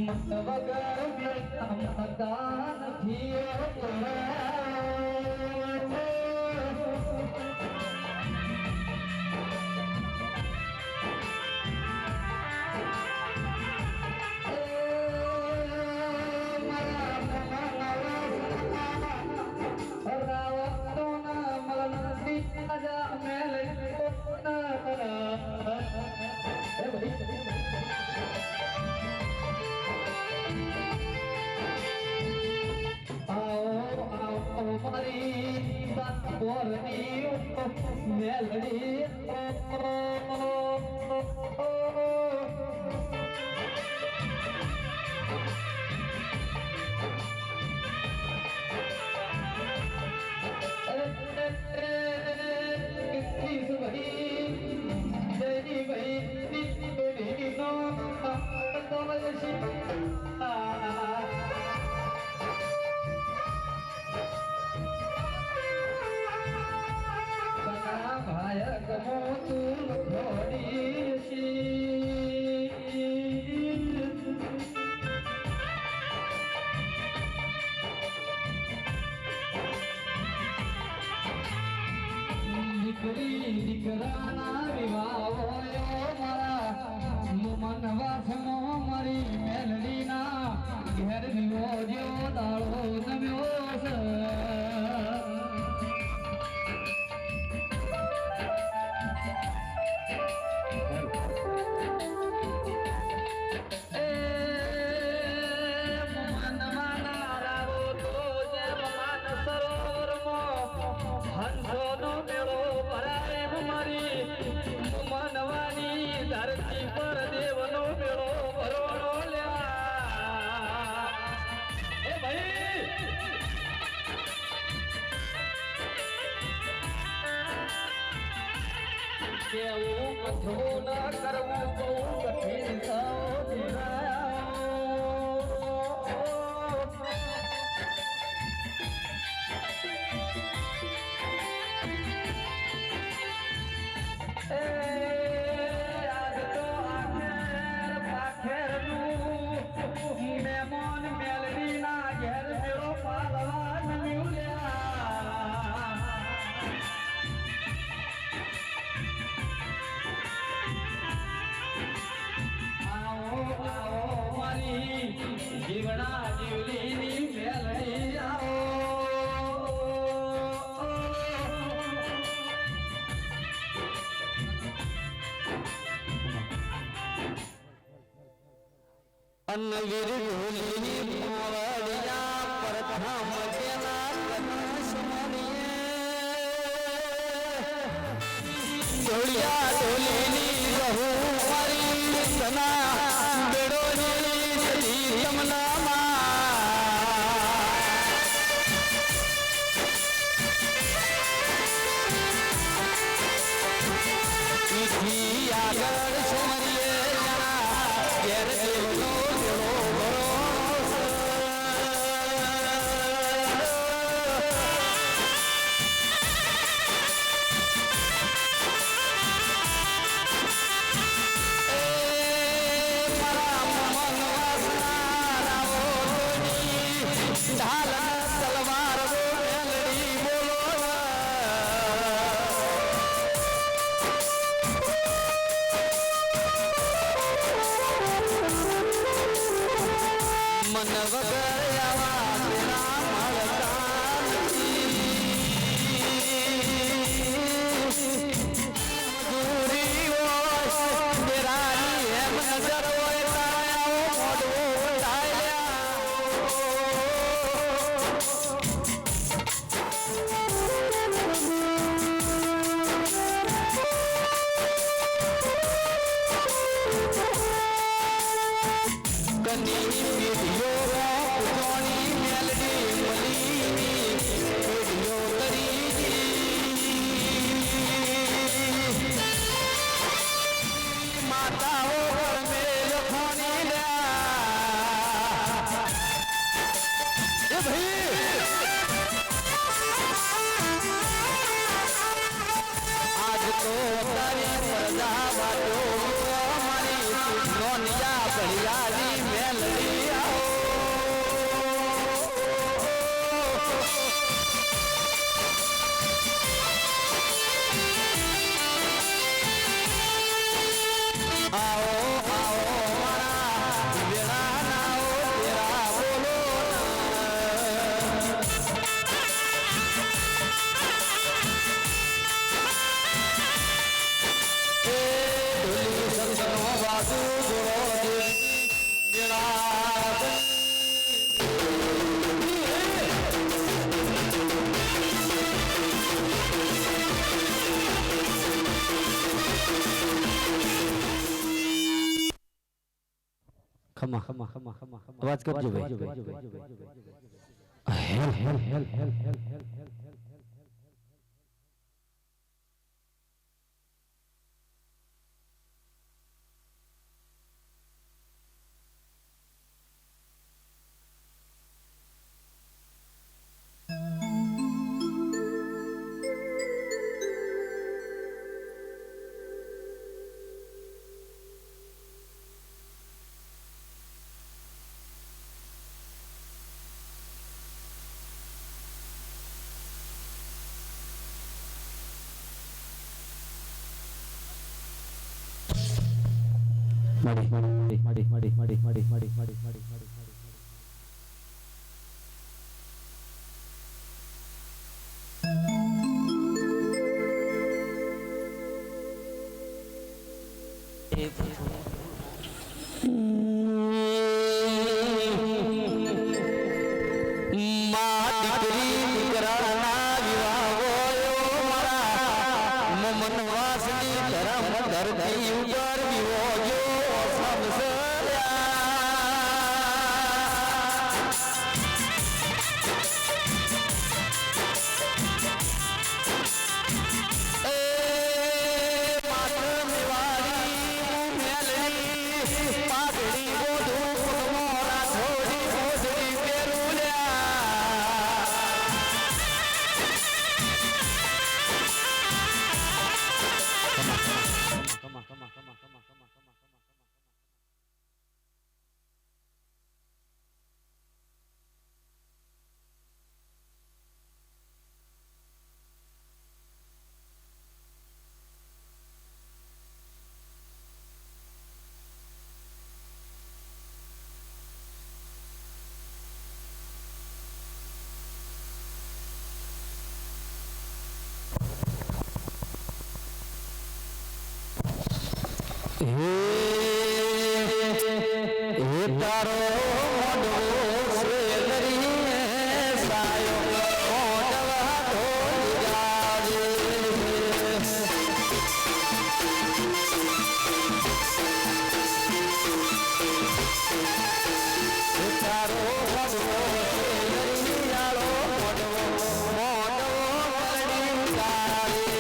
મત વગર બેઠા નથી મેલડી દીકરાના વિવાહ મારા મનવાસનો મારી મેલડીના ઘેર વિવો જેવો દાળો નમ્યો કેવું કથું ના કરવું બહુ કઠિન મહેમાન મેલડી ના ઘેર મેળો પાલવા જીવણા જીવલીની મેલડી આવો અન્નવીર ઢોલીની માવડિયા પ્રથમ તેના કનસ મણીએ ઢોલિયા ઢોલીની રહુ મારી સના બેડોની સદી તમના ઈથી આગળ સમરીએ ઘેર દેવનો મન વગર આવા તેના મળતા મજૂરી હોય બેરાની એમ નજર હોય તાળાઓ મોઢું ડાયલ્યા કની ભળિયારી મેલડી ખમા અવાજ કરજો ભાઈ હેલ હેલ હેલ હેલ હેલ હેલ હેલ તારો મોઢો સેલરી સાયો મોઢવા ઢોલ ગાજે તારો મોઢો સેલરી આળો મોઢવો મોઢવો વળી ગાજે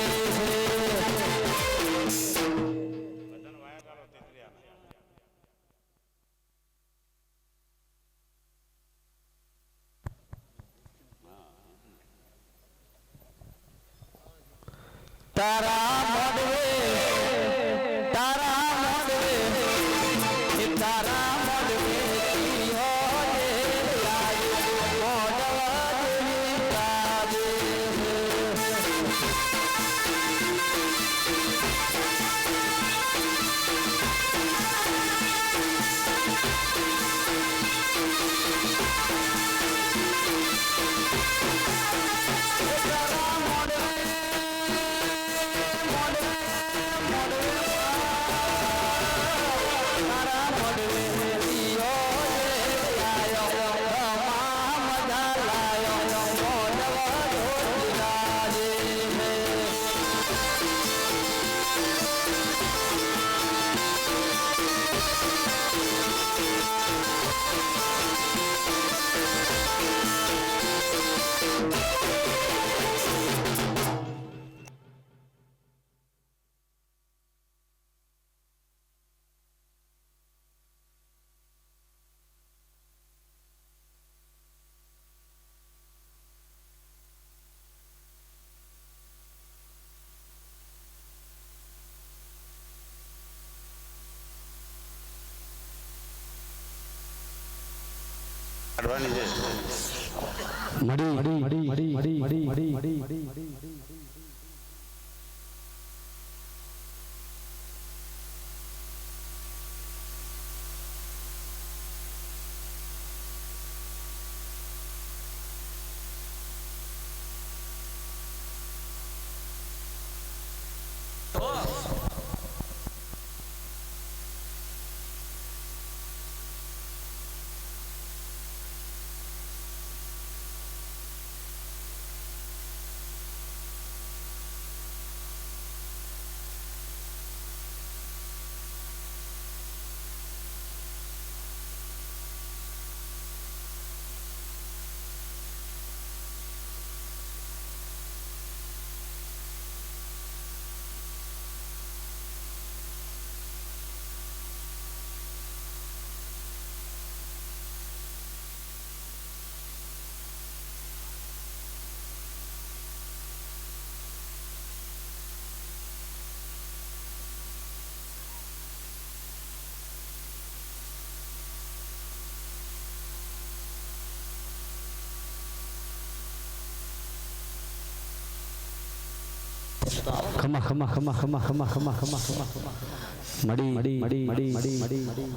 તારા મોઢવે તારા મોઢવે તારા મોઢવે હો જે લાગે મોઢવા જેવી કાજે ખમા ખમા ખમા ખમા ખમા ખમા ખમા ખમા મડી મડી મડી મડી મડી મડી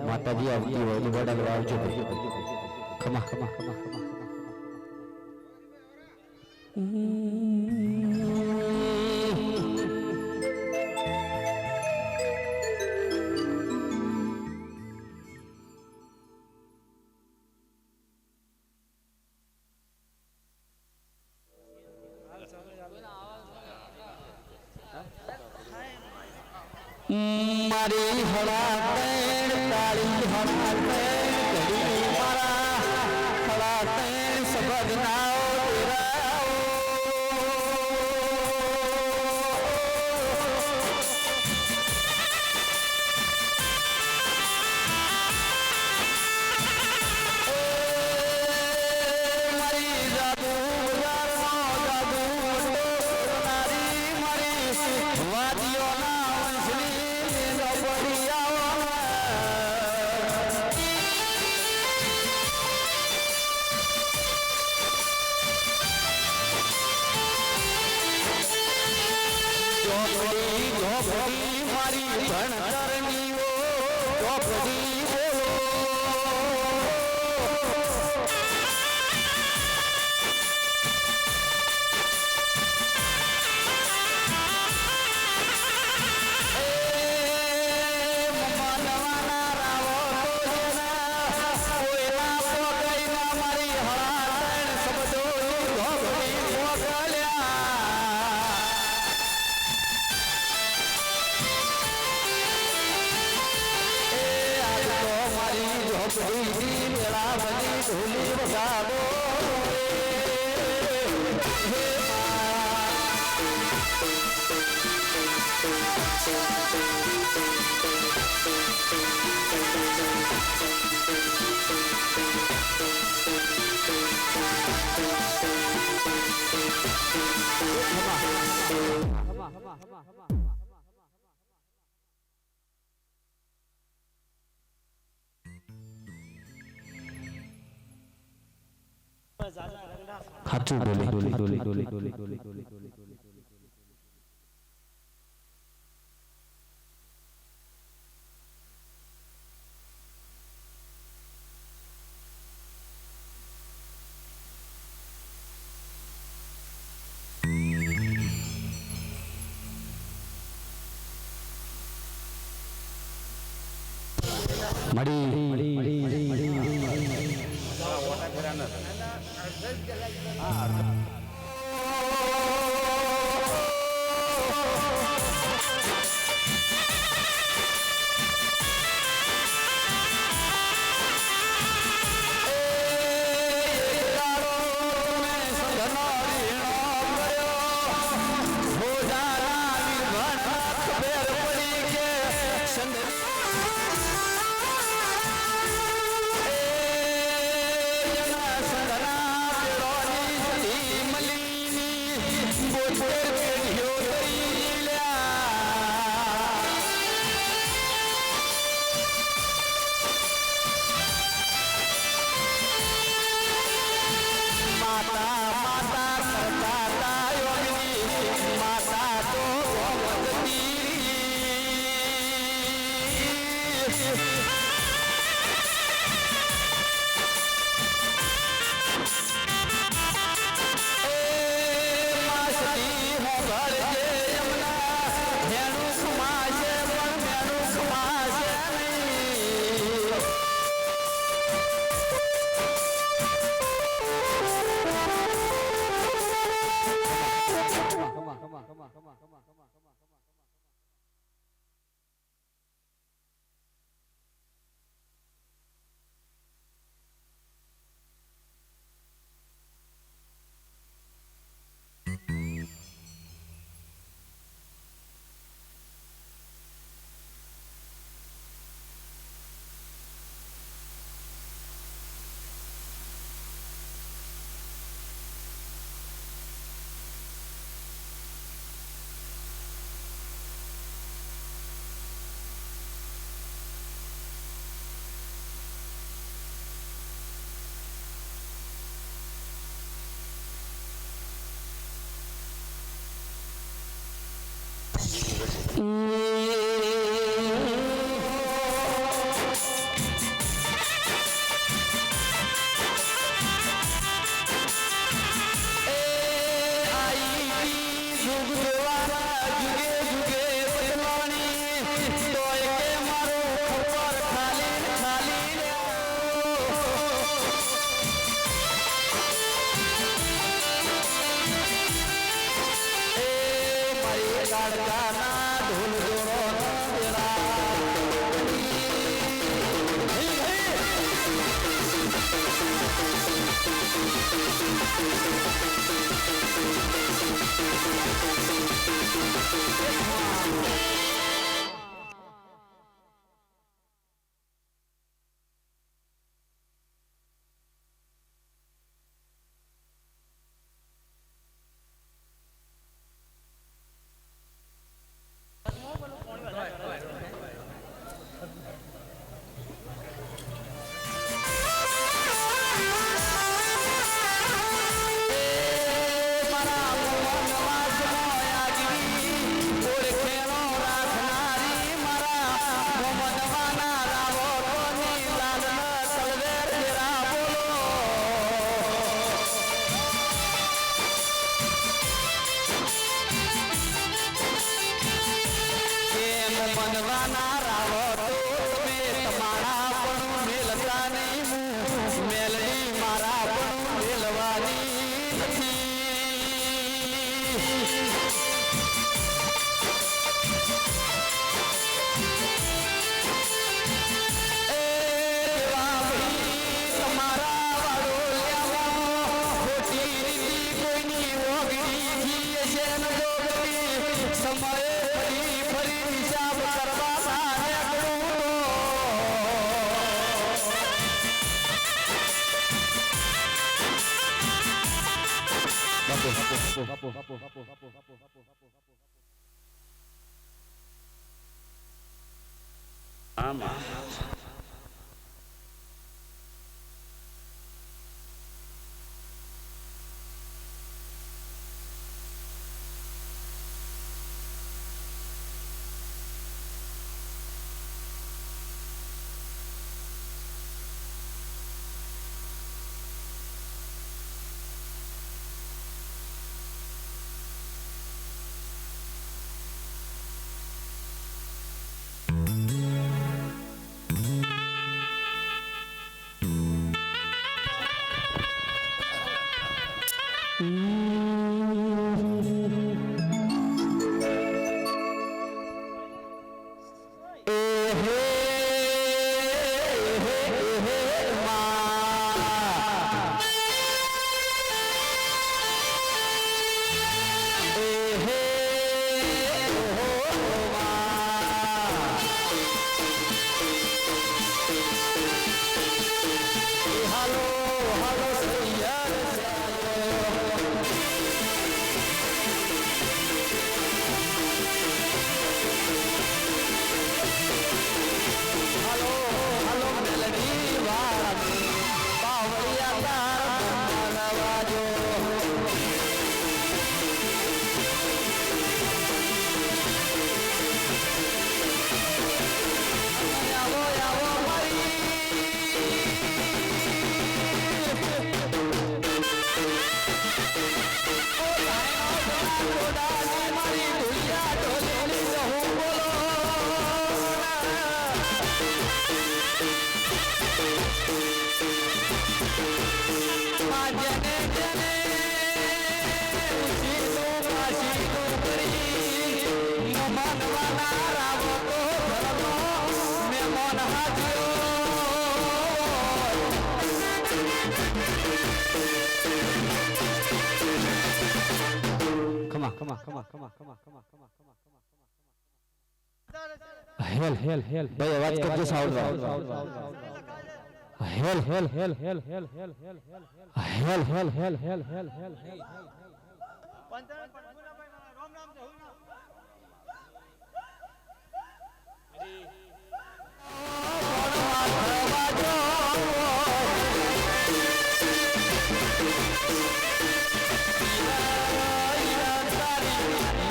માતાજી આવતી હોય એટલે વડાલો આવજો ખમા ખમા ખમા મારી હળા તાળી હળા ઘડી મારા હળા સબદનાઓ મારી જાદુ જાદુ નારી મારી વાદીઓના મારી ભણતરની ચોપડી બોલો મેળા બની ઢોલી વગાડો સાચું બોલી ડોલી ડોલી ડોલી ડોલી ડોલી ડોલી આમાં હેલ ભાઈ અવાજ કરજો સાઉન્ડ હેલ હેલ હેલ હેલ હેલ હેલ હેલ હેલ હેલ હેલ હેલ હેલ હેલ હેલ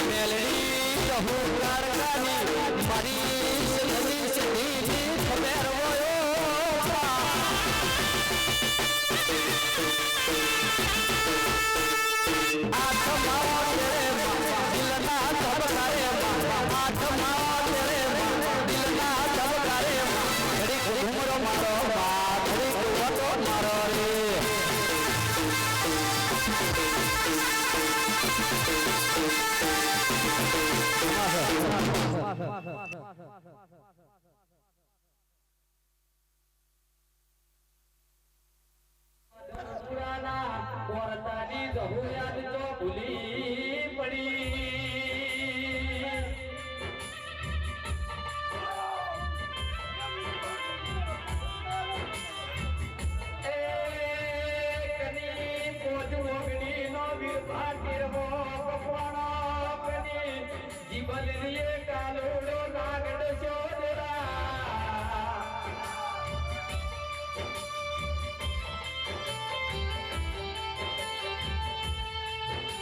મેલડી દીએ કાલુડો નાગડ શોધરા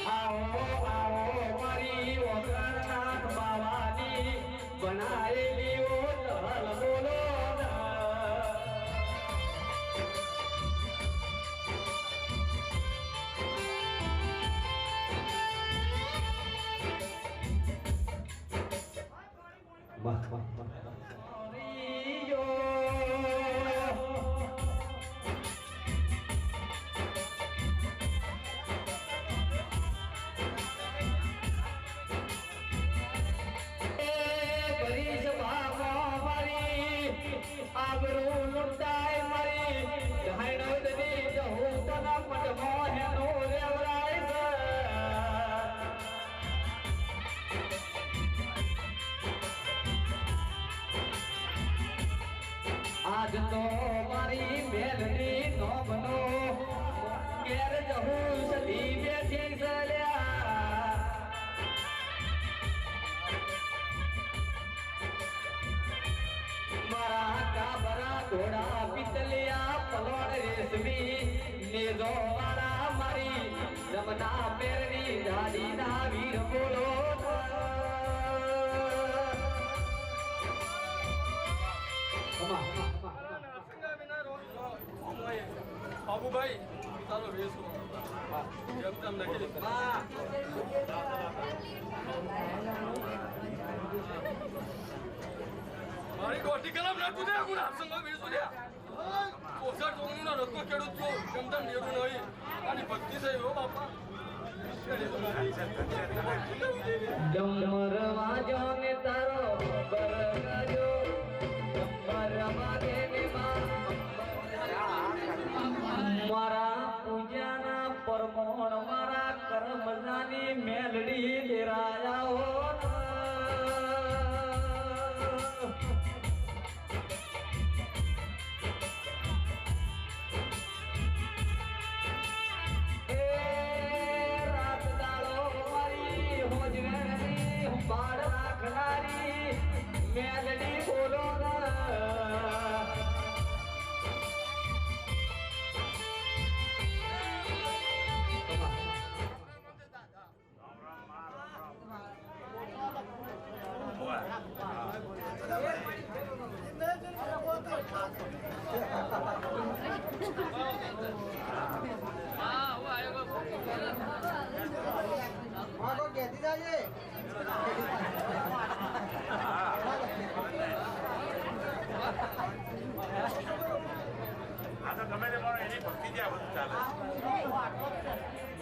આવો આવો મારી ઓગણનાથ બાવાની બનાયેલી ઓટલ બોલો વાહ વાહ વાહ આબરૂ લૂંટાય મારી ધાયણો દની જહું તના પટમો હેનો રેવરાય છે આજ તો મારી મેલની નોમનો ઘેર જહું સધી બેઠી સલ્યા મારા કાબરા ઘોડા પિતલિયા પલોડ રેશમી નેજો વાળા મારી રમના પેરની દાડી ના વીર બોલો બાબુભાઈ ચાલો વેસો જેમ તેમ લખી મારી ગોટી કલમ નાખું દે હું આપસંગ વેસો દે ઓસર જોનું રસ્તો ખેડૂત છો જેમ તેમ નેરું નહીં આની ભક્તિ થઈ હો બાપા ડમર વાજો ને તારો બરગાજો ડમર વાગે ને મારા પૂજાના પરમોણ મારા કરમજાની મેલડી લેરાયા હો રાત દાડો મારી હોજરી બાળ રાખનારી મેલડી બોલો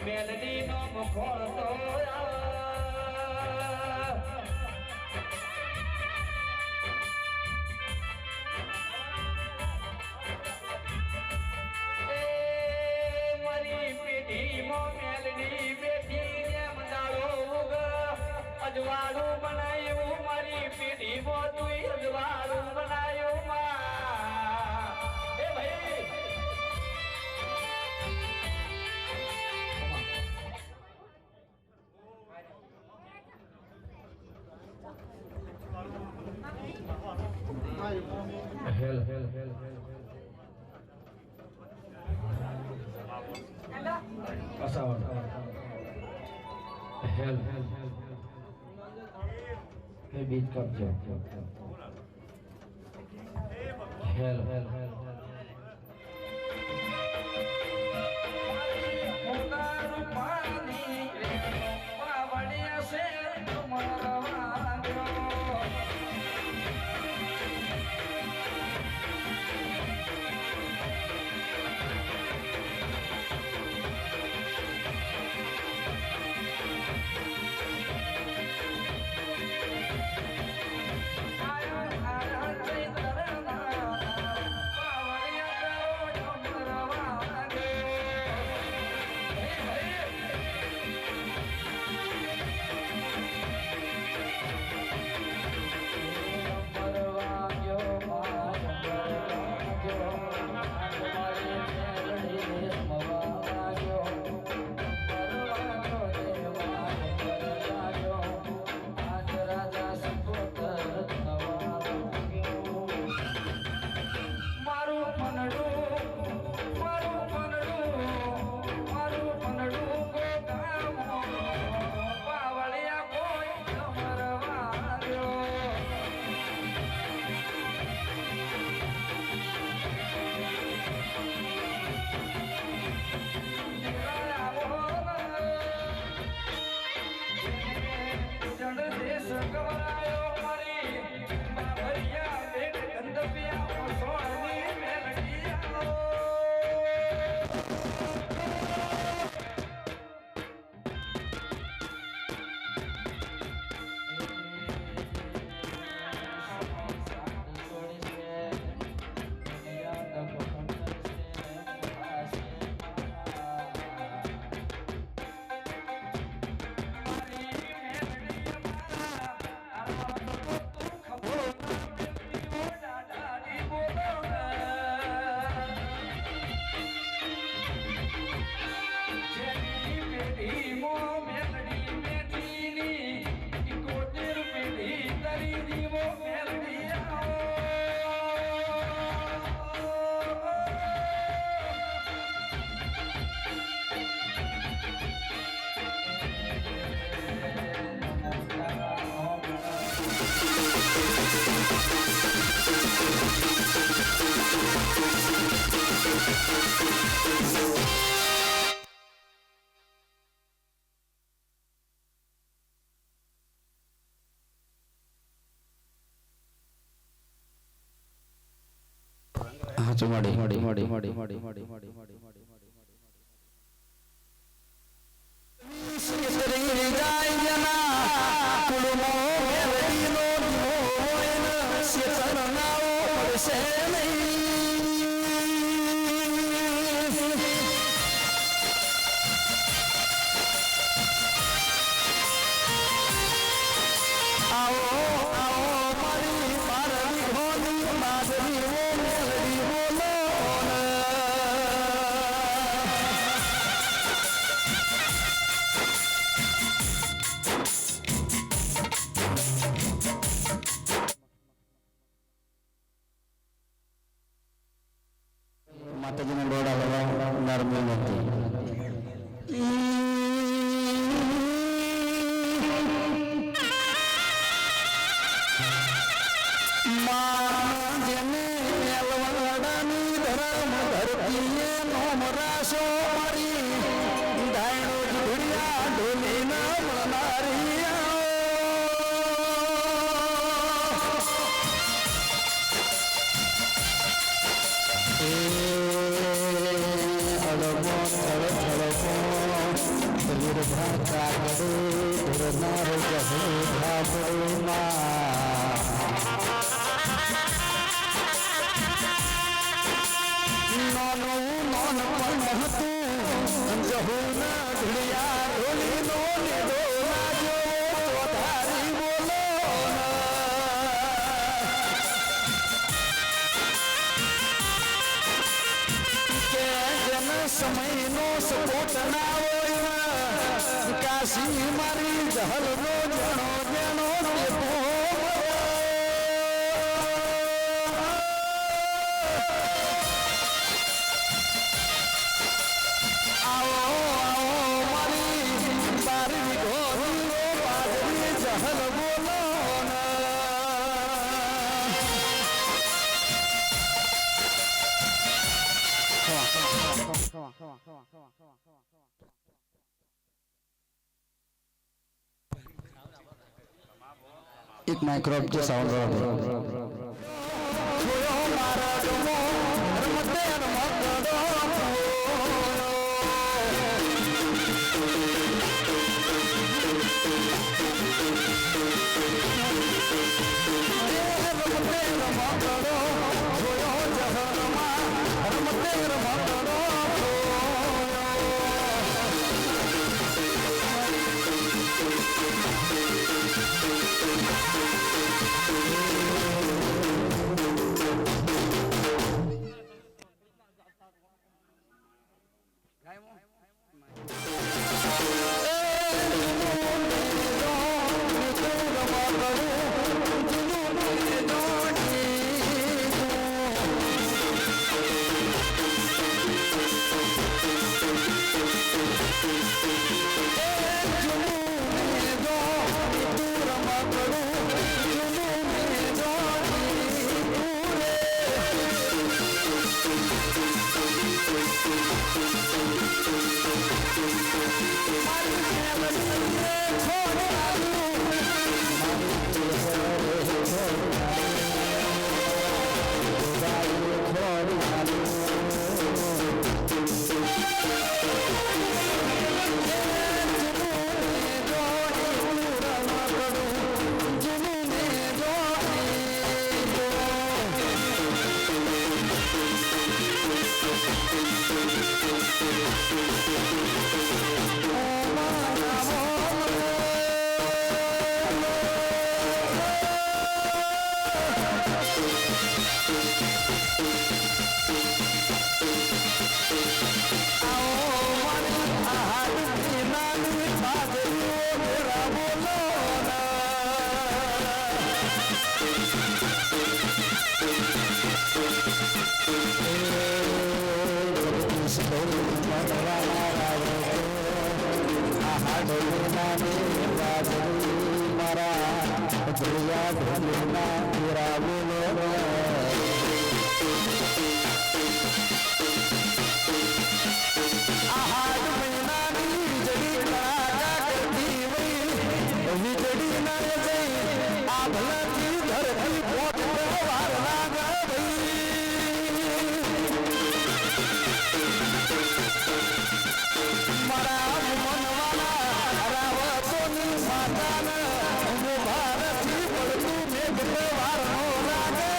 મેલડી નો મુખોળ તો મારી પેઢીમાં મેલડી બેઠી જેમ દાડો ઉગ અજવાળું બનાયું મારી પેઢીમાં તું અજવાળું બનાયું માં એ ભાઈ હેલ હેલ હેલ અસાવન હેલ હેલ એ બીજ કરજો હેલ હેલ હેલ પોતાનું પાણી પાવડિયા છે તમારા ચુમાડી માતાજીના દોડા લગાવ નરમી નથી સમયનો સપોર્ટ ના હોય કાશી મારી જહલનો જણો જણો આવો આવો મારી બારી ગોરીઓ બારી જહલ બોલો एक माइक्रोफ जो साउंड મનવાના રાવણો આહા ડોલીના ને વાદળી મારા જોયા ઢોલીના તેરા બોલો આહા ડોલીનાની વીજળી કડાકા કરતી વઈ વીજળી ના જઈ આ ભલાથી ધરતી પોટ વાર લાગે મારા મનવાના રાવતોની માતાના હું ભારતથી પડતું મેઘ વારનો લાગે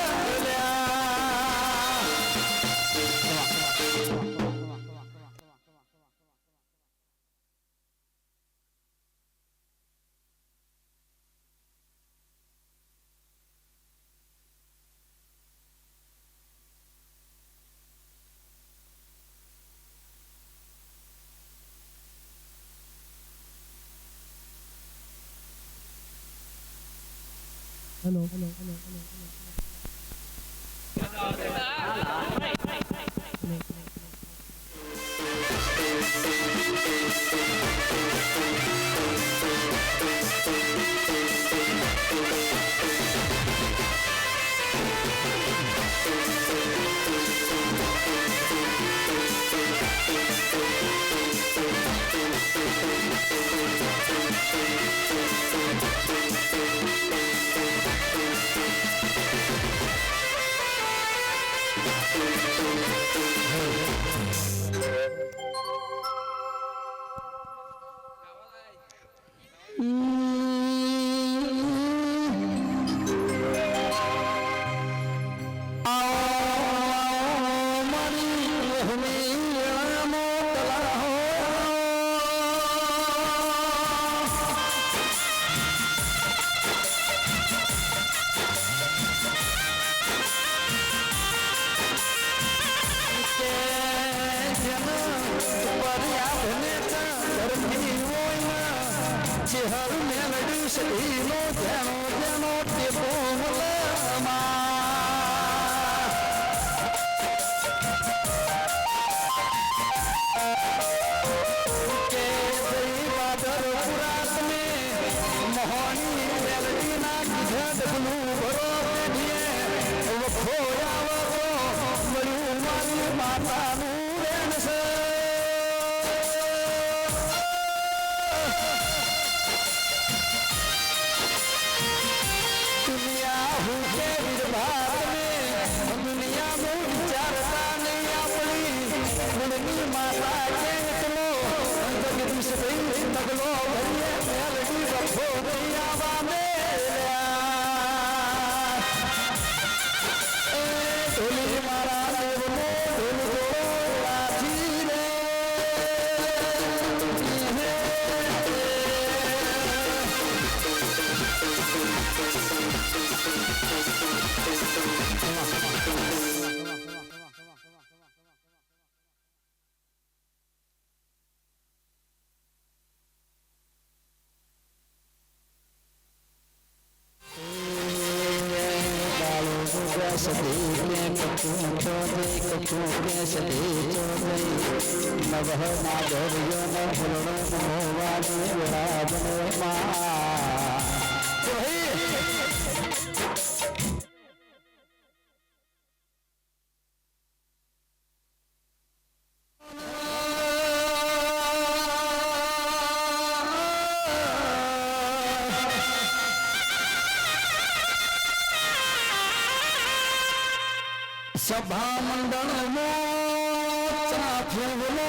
સભા મંડળ મોચા ફેવલો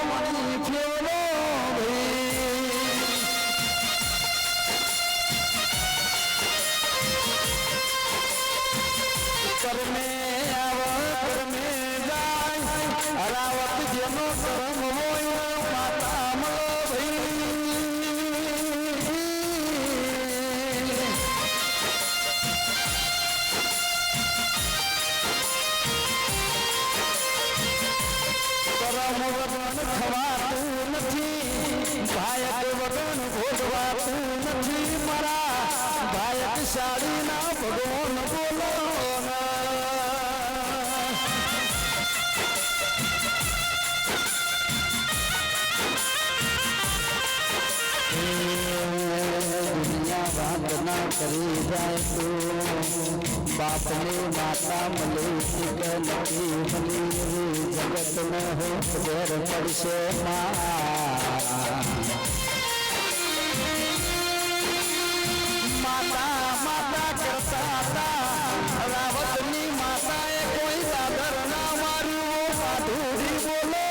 મણી ફેવલો કરમે આવ કરમે જાય રાવત જેનો કરમ હોય માતા મળો ભાઈ ખવાતું નથી ભાયક વગન ભોગવાતું નથી મારા ભાયક સાડી ના ભગવાન બોલો ના કરી જાય તું બાપને માતા મળે કે નથી મળી જગત ને હો ખબર પડશે માતા માતા કરતા હતા રાવતની માતાએ કોઈ સાદર ના માર્યું પાઠુડી બોલો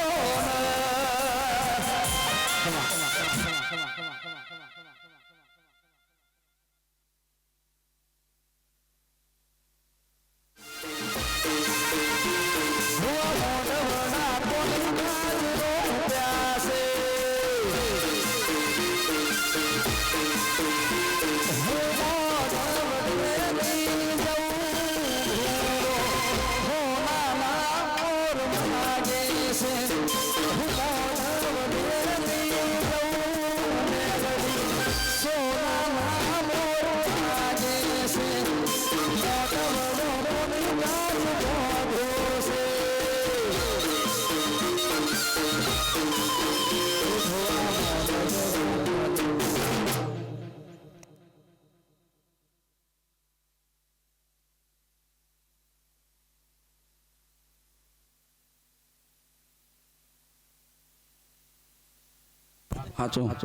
હાચું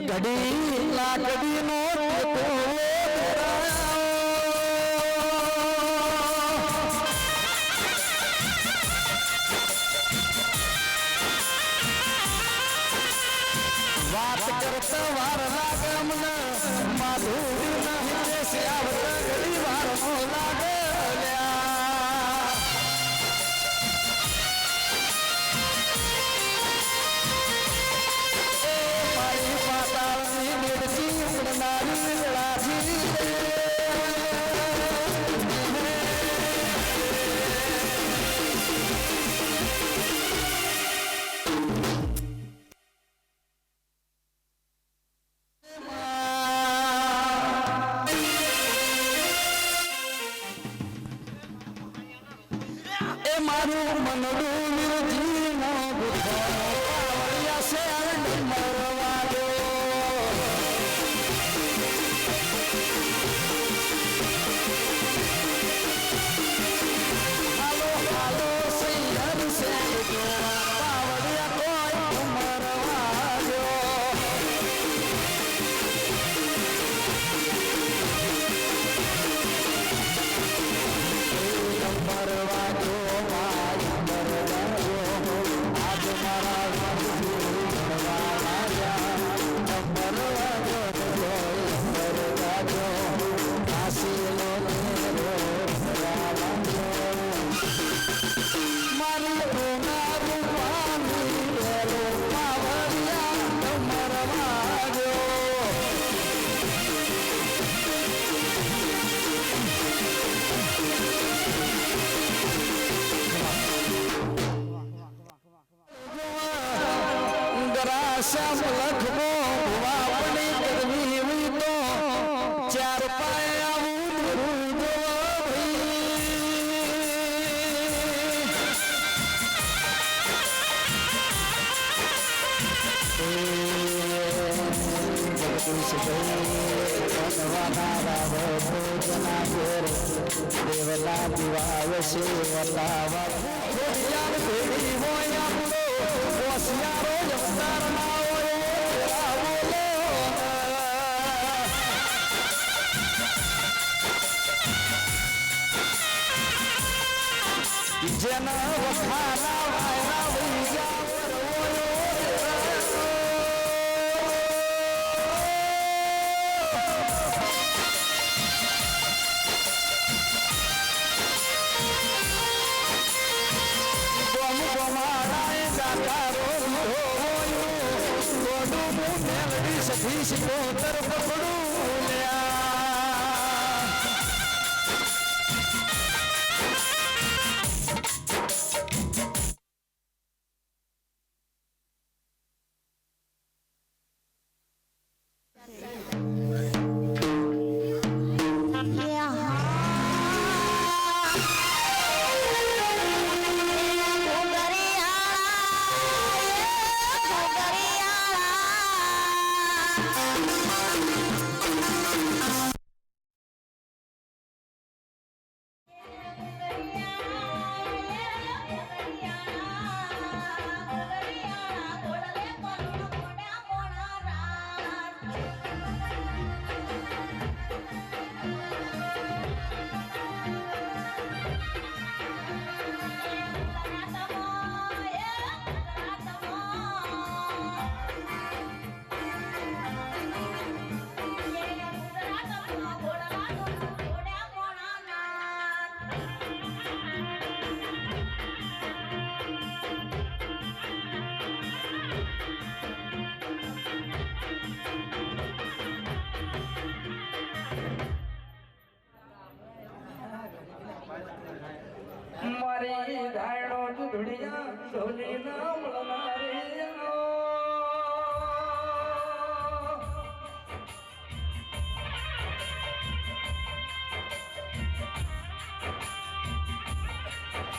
ઘડી લાકડી નો વાત કરતા વાર લાગે મને માધુરી નહીં દેશે આવતા ઘડી વાર નો લાગે મારી મારું મનડું વિરજી નો ગુથો પાવડિયા છે ડમરવા દો હાલો હાલો સૈયદ છે પાવડિયા કોઈ ડમરવા દો શ્યામ લખનો વાપણી કરવી હોય તો ચાર પાય આવું દેવલા દિવાય શિવલા ભેડી હોય હોશિયારો જમદાર ના જેના વખાના વાયરા વહી ગયા સિકોતર પકડું મારી ધાયણો ચૂંટણીયા સોની ના મળનારી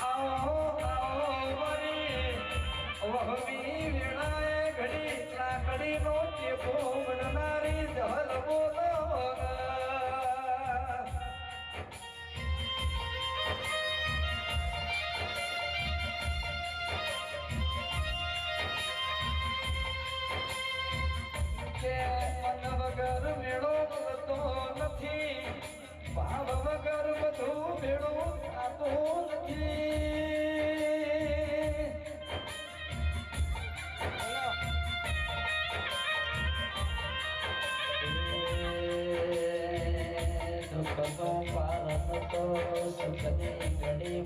આવો આવો મારી વહમી વેળાએ ઘડી લાકડી નો ચેપો મળનારી જહલ બોલો વગર મેળો મળતો નથી ભાવ વગર બધું મેળો થતો નથી દુઃખ તો પાર તો સુખની ઘડી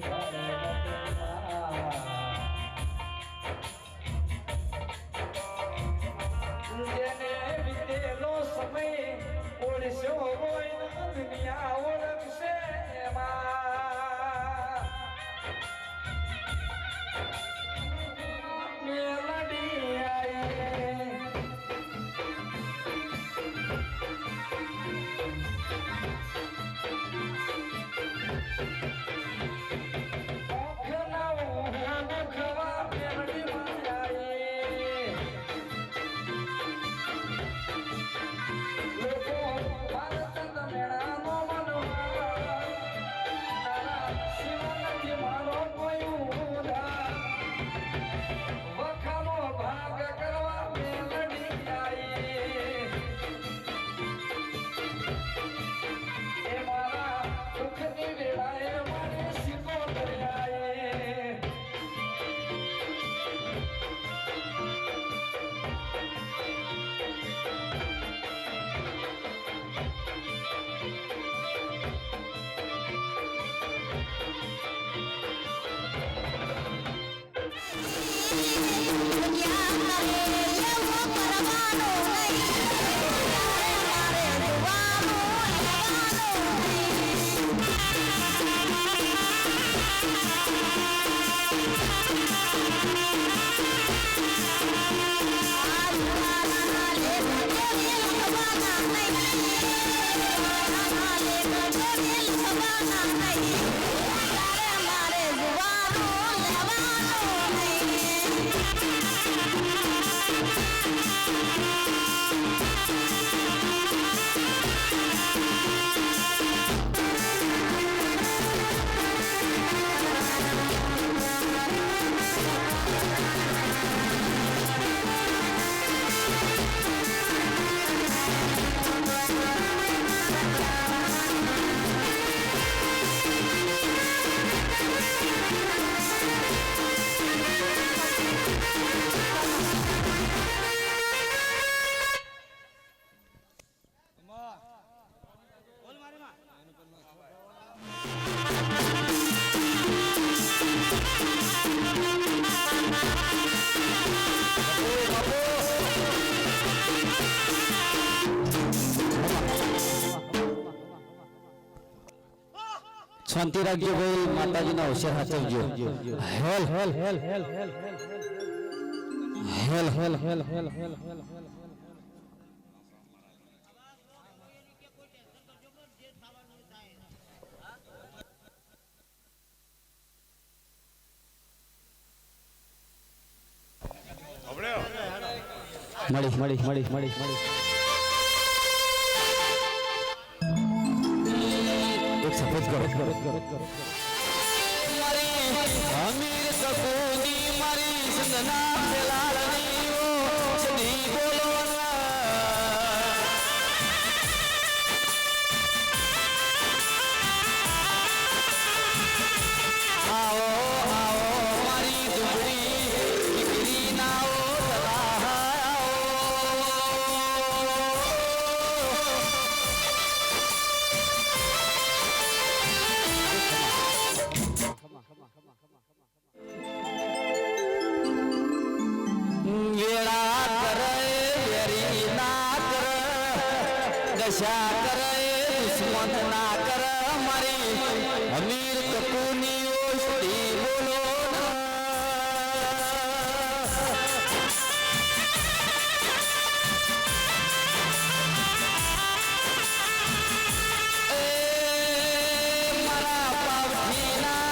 જેને વિતેલો સમય ઓળશો હોય દુનિયા ઓળખશે મેલડી આઈ શાંતિ રાખજો ભાઈ, માતાજીના હોશિયાર હાચવજો. હેલ હેલ હેલ હેલ હેલ હેલ હેલ હેલ હેલ હેલ હેલ. મળી મળી મળી મળી મળી એક સફેદ કરો. અમીર કપૂરની મારી સંગના પેલાળની ઓ સદી બોલોના આવો આવો મારી દુબળી દીકરી ના ઓ દશા કરે દુશ્મન ના કર મારી અમીર કપૂરની ઓસ્તી બોલો મારા પાવઠીના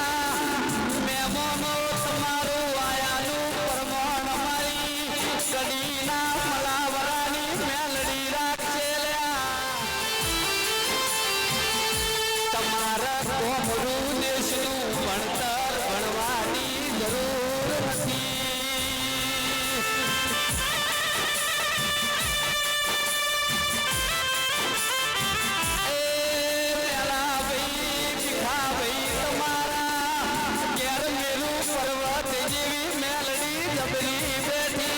મહેમાનો તમારું આયાનું પરમાણ મારી કડીના મલાવરાની મેલડી રાખશે તમારા કોમરું દેશનું ભણતર ભણવાની જરૂર નથી. પેલા ભાઈ ભીખા ભાઈ તમારા ઘેર મેરું પર્વત જેવી મેલડી જબરી બેઠી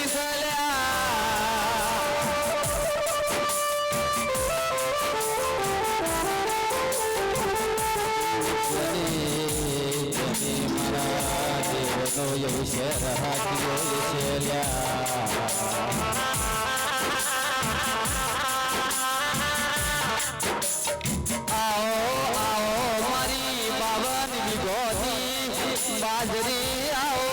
એવું શેર હાથીઓ આવો આવો મારી 52 વીઘોની બાજરી આવો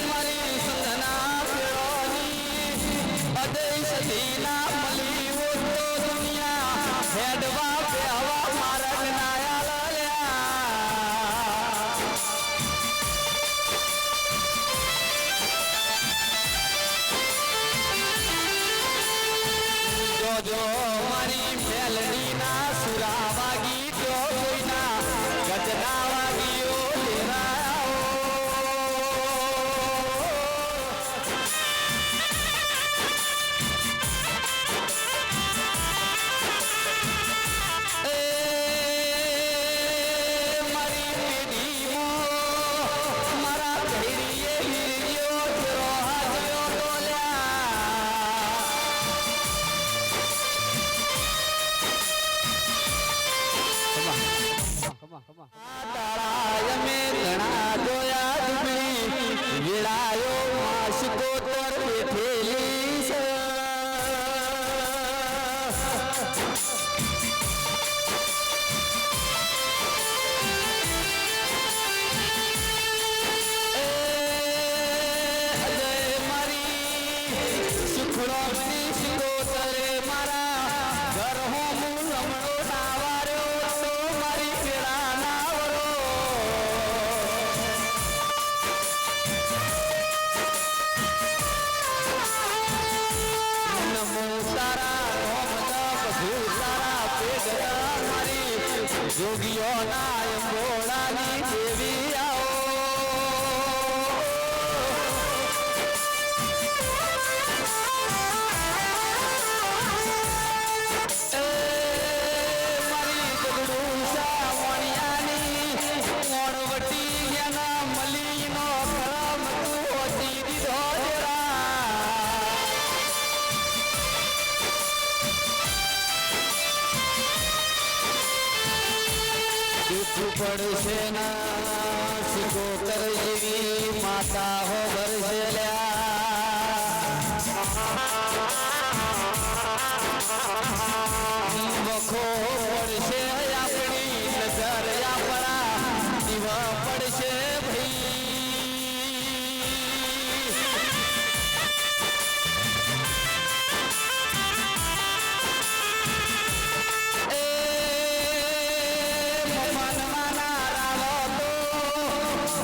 મારી સંગના પેળોની અદય સદીના મલી ઓ દુનિયા હેડવા બેહવા મારગ નાયા જો મારી મેલડી ના સુરા વાગી જો કોઈના ગજના વાગીઓ મારી પેઢીમાં મારા ભેડીએ વીર્યો ફેરો હાજ્યો તાળાય મેં ઘણા જોયા દુબળી વેળાયો માસકો તર બેઠેલી છે અજય મારી સુખડોની શિકોતરે મારા ઘર હોમ લમણો નાવાર્યો તો મારી પેલા નાવરો નમો તારા રોમ બધું તારા પેટ મારી જોગીઓ ના અંબોળાની દેવી આવો મારી ગગડું સાવણિયાની મોણવટી એના મલીનો કરમ તું હોતી દીધો દૂધ પડશે ના સિકોતર જેવી માતા હો ભરશે લ્યા માથો પડશે આપણી નજર આપણા દીવા પડશે ભાઈ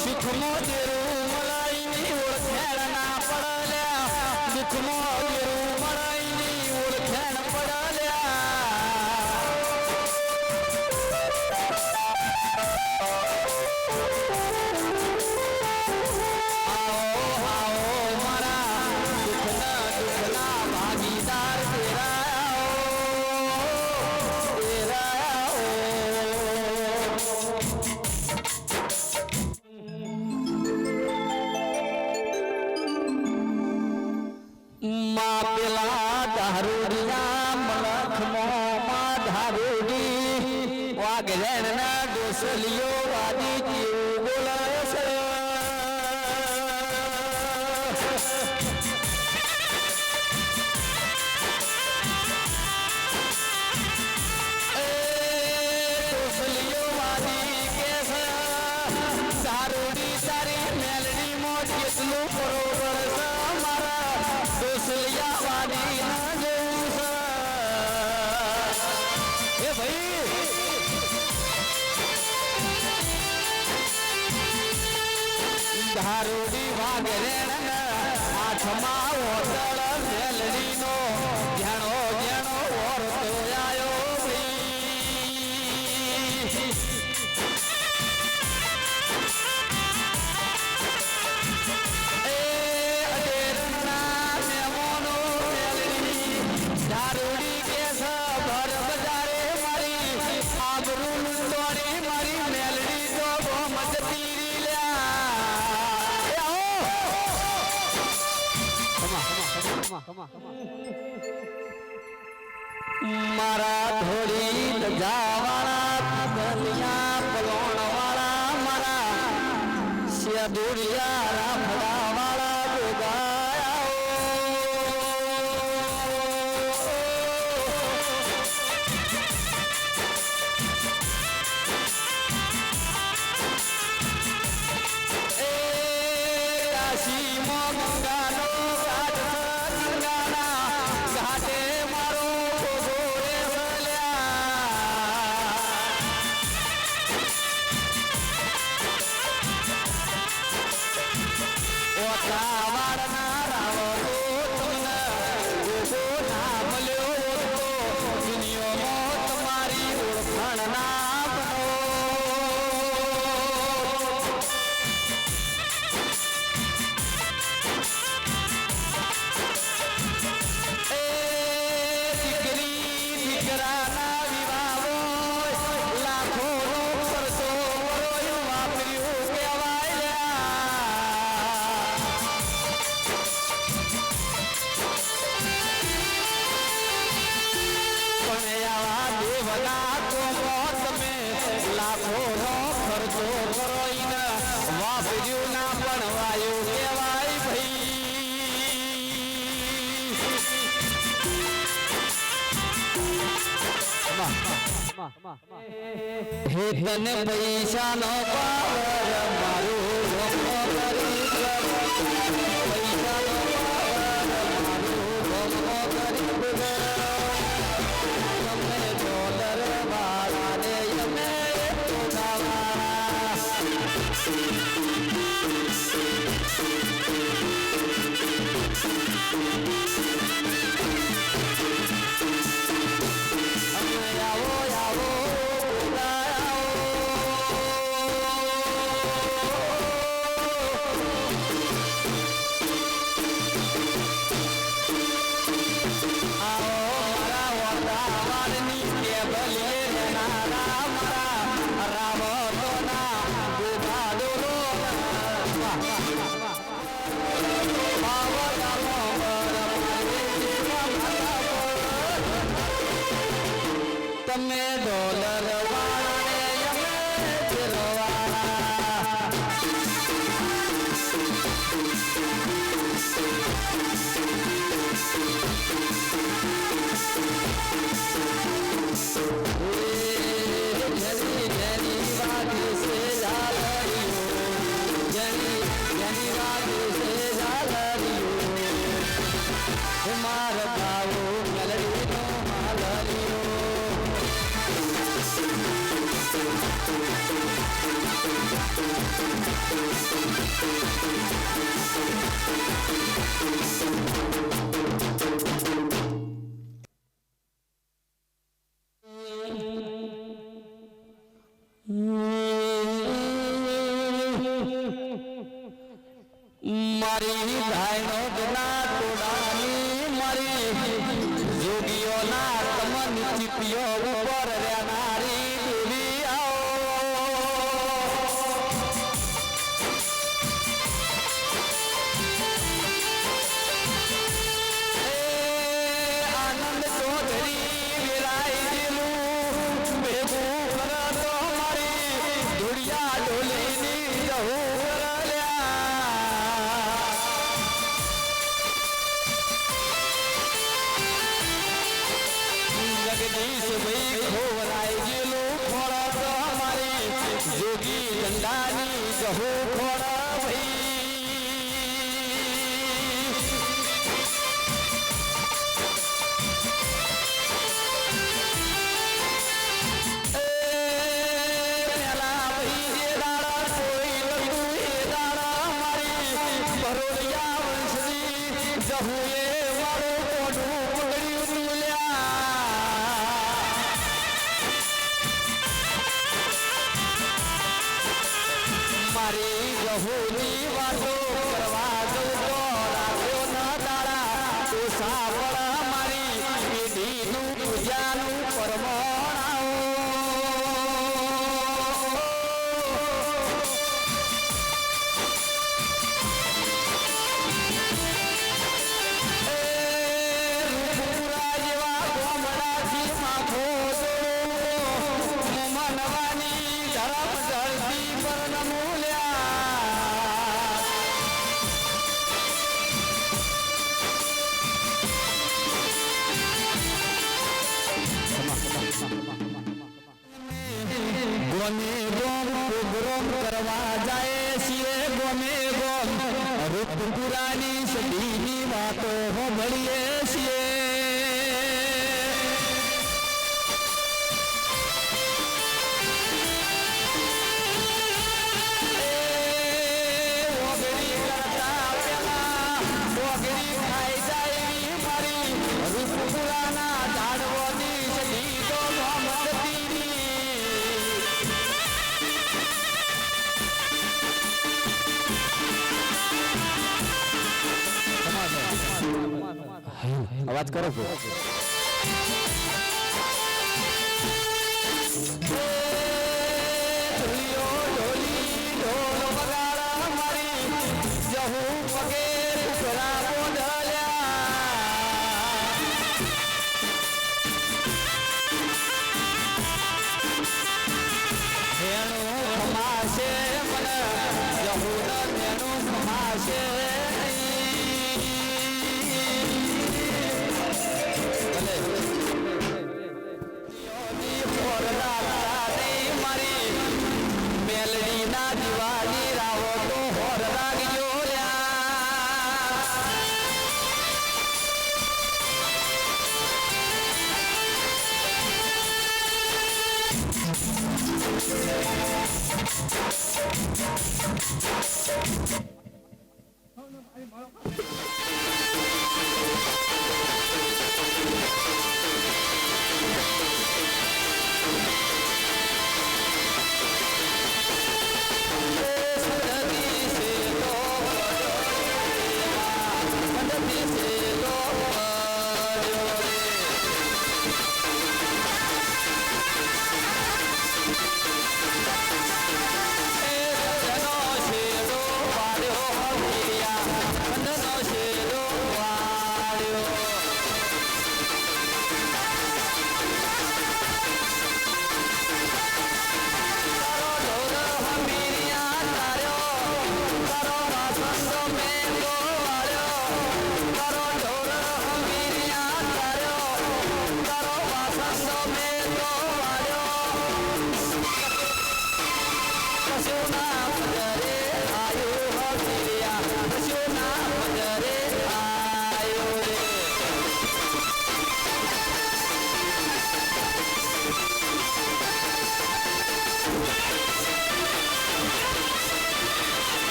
સુખમો દેરું મળાઈની ઓળખેણ ના પડલ્યા દુઃખમો દેરું મળાઈની ઓળખેણ પડલ્યા આવો આવો મારા દુઃખના ભાગીદાર તેરા પેલા ધારુડિયા મલખમાં ધારુડી વાઘરેણના ડોસલીઓ વાદી કેવું બોલાય છે ડોસલીઓ વાદી કે છે ધારુડી તારી મેલડીમાં કેટલું બરોબર છે મારા ડોસલિયા વાડી ના જેવું છે એ ભાઈ ધારુડી વાઘરેણ હાથમાં ઓતળ મેલડીનો ઘેણો ઘેણો ઓરતો આયો ધારુડી કે ભર બજારે મારી આબરૂ લૂંટોડી મારી મેલડી તો બોમ જતી લ્યા મારા ધોળી ધજાવાળા ધલિયા પલોણ વાળા મારા સેદુરિયા રાફડા વાળા ગોગાયા તને પૈસા નો પાવર મારું ભોગો કરી પૈસા નો પાવર મારું ભોગો કરી તમે ડોલર વાળા ને અમે તમે ડોલર વાળા ને અમે દિલવાળા માર ભાવો મેલડીનો હાલરિયો મારી ધાયનો ગના તોડાની મારી જોગીઓના તમન ચીપીઓ ઉપર રહેનારી દેવી આનંદ ચૌધરી વિરાય જેલું ભેગું કરતો મારી ધોડિયા ડોલીની જહું જગદીશ ભાઈ ખોરાઈ ગયેલું ખોરા તો મારી જોગી ગંડાની જહો ખોરા ભાઈ પેલા ભાઈ જે દાડા કોઈ લડું એ દાડા મારી બરોડિયા વંશની જહુએ વાળું કોડું પકડ્યું તુલ્યા મારી જહુની વાતો કરવા જઉં તો રાખ્યો ન દાડા તો સાવળ મારી પેઢીનું પૂજાનું પરમોણાઓ રૂપપુરા જેવા ગામડાથી માથો મનવાની ધરમ ધરતી પર ગોમે ગોમ પ્રોગ્રામ કરવા જાય છીએ ગોમે ગોમ રૂપપુરાની સદીની વાતો સાંભળીએ છીએ ઓગળી કરતા પેલા ઓગળી ખાઈ જાય મારી રૂપપુરાના ઝાડવાની સદી તો મોહમ્મદની અવાજ કરો છો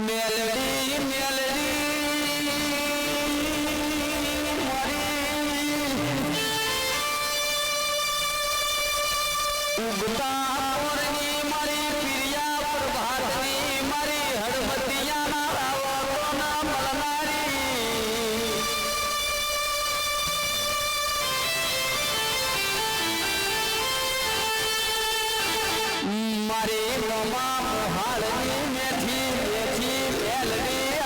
મેલડી ઉગતા પોરની મારી પ્રિયા પ્રભાતની મારી હળવતિયાના રાવણોના મળનારી મારી મમા મોહાળની મેથી મેથી મેલડી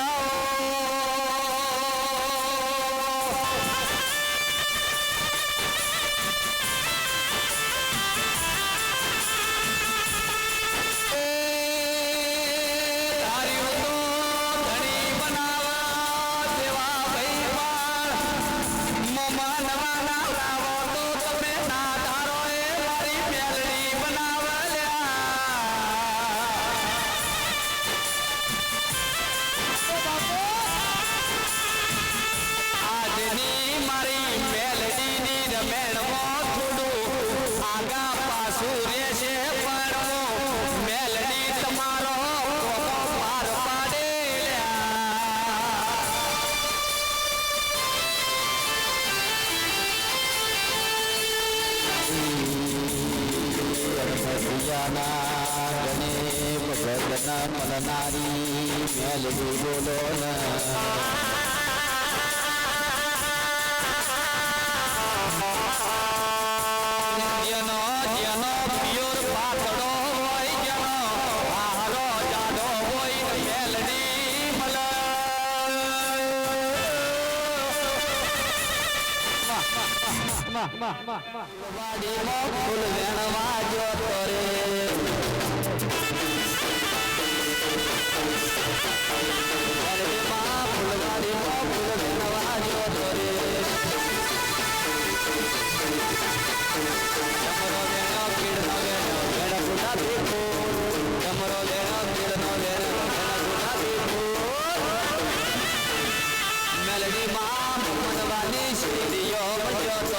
મળનારી મેલડી બોલો જેનો જેનો પિયોર પાતળો હોય જેનો હારો જાડો હોય મેલડી વાડીમાં ફૂલ વેણવા જોતો રે મેલડી માં મનવાની સીડીઓ જોતો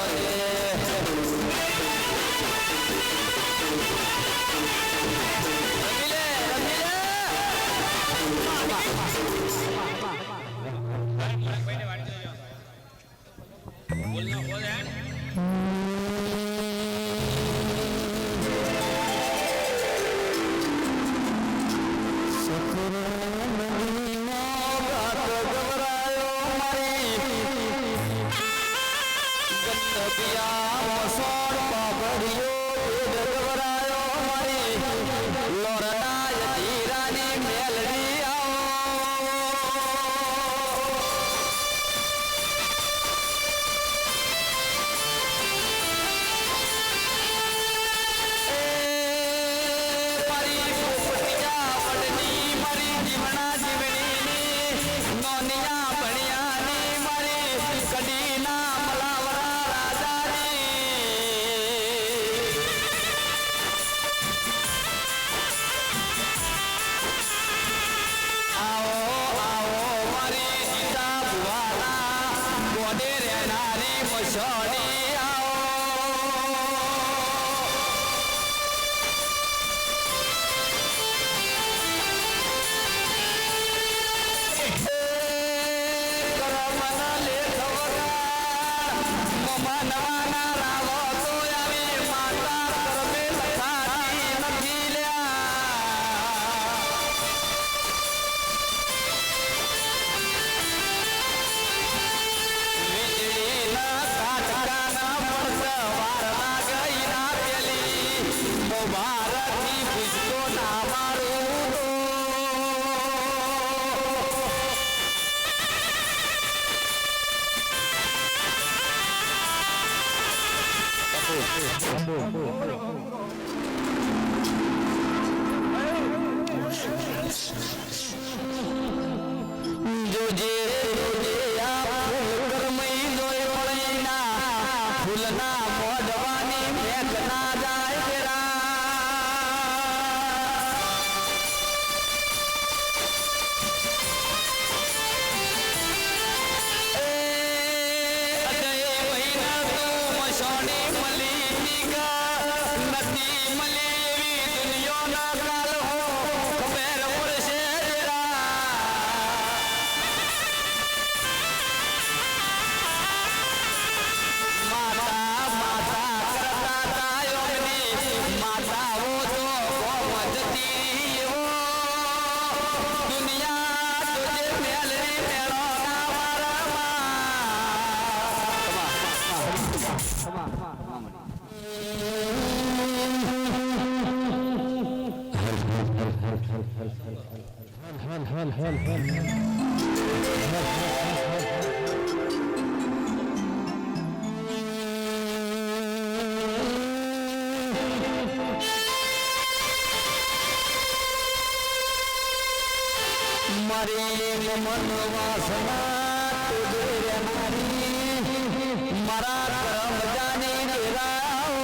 મારી મન વાસના તુજે રે મારી મારા કરમ જાની દેરાઓ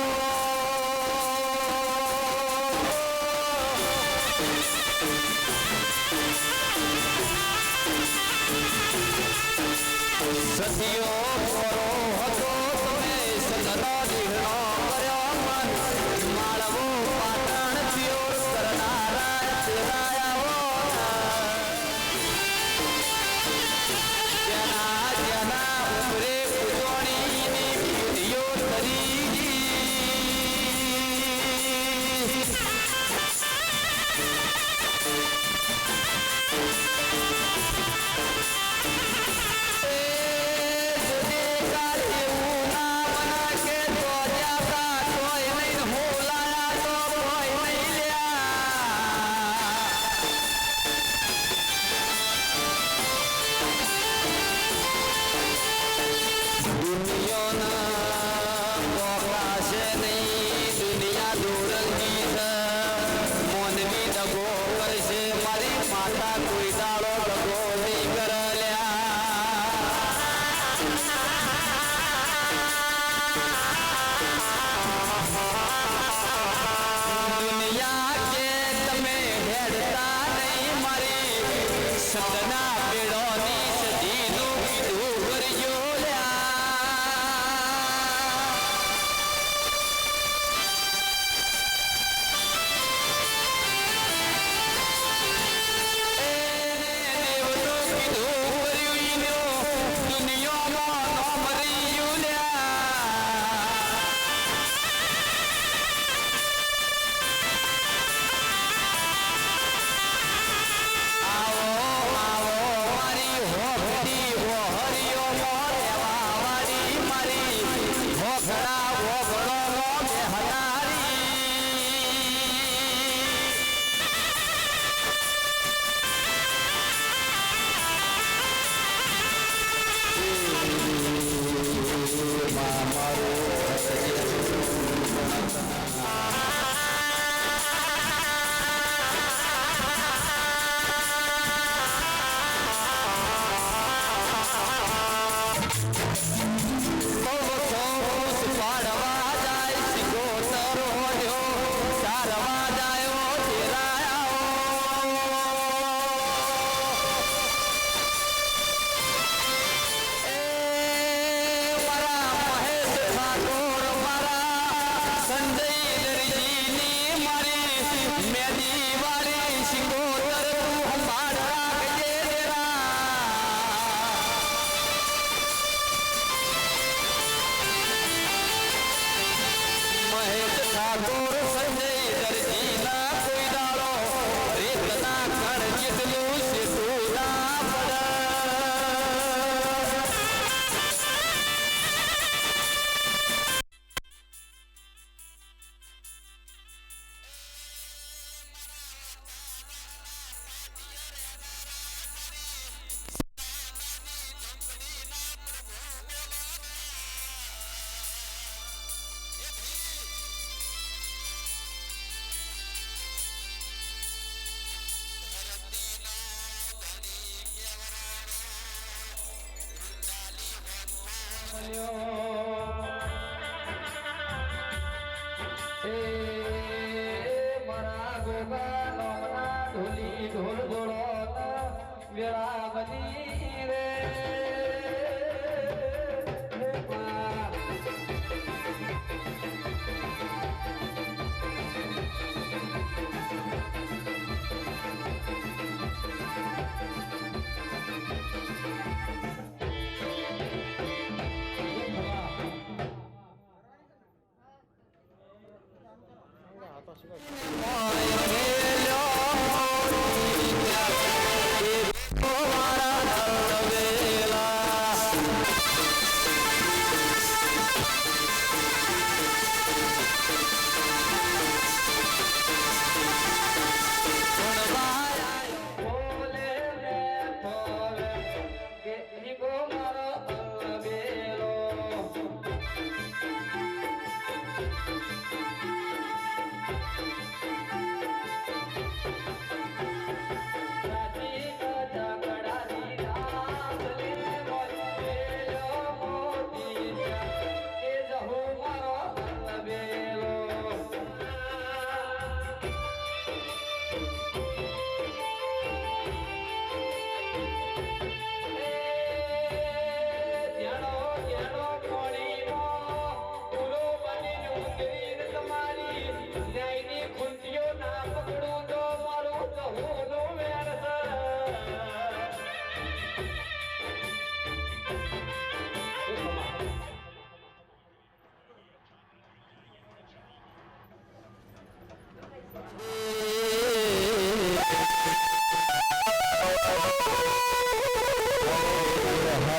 સતીઓ કરો હતો તમે સદનો દીહણો કર્યો મન માળવો પાટણ પ્યોર કરનારા ચેરાયા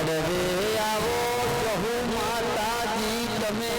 પડવે આવો કહું માતાજી તમે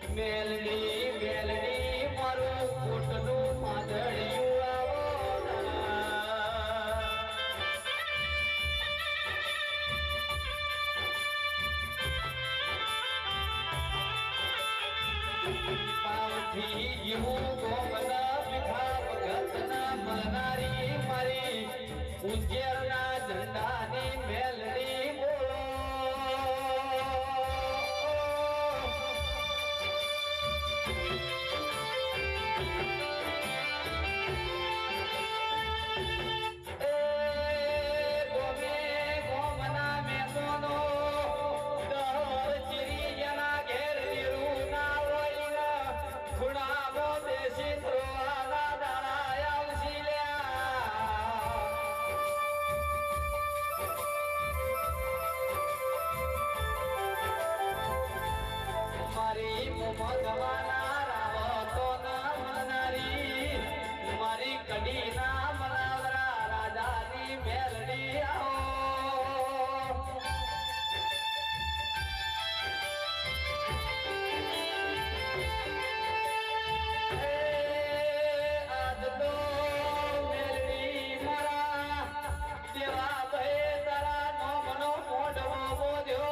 મેલડી મેલડી મારું કોટનું માધડિયું આવો પાવથી જીવું ગોમના વિખા ભગતના મનારી મારી ઉજ્જૈનના ઝંડાની મેલડી બોલો મારી કડી ના મનાવરા રાજાની મેલડી આવો આજ તો મેલડી મારા દેવા ભય તારા નો મનો મોઢવો બોધ્યો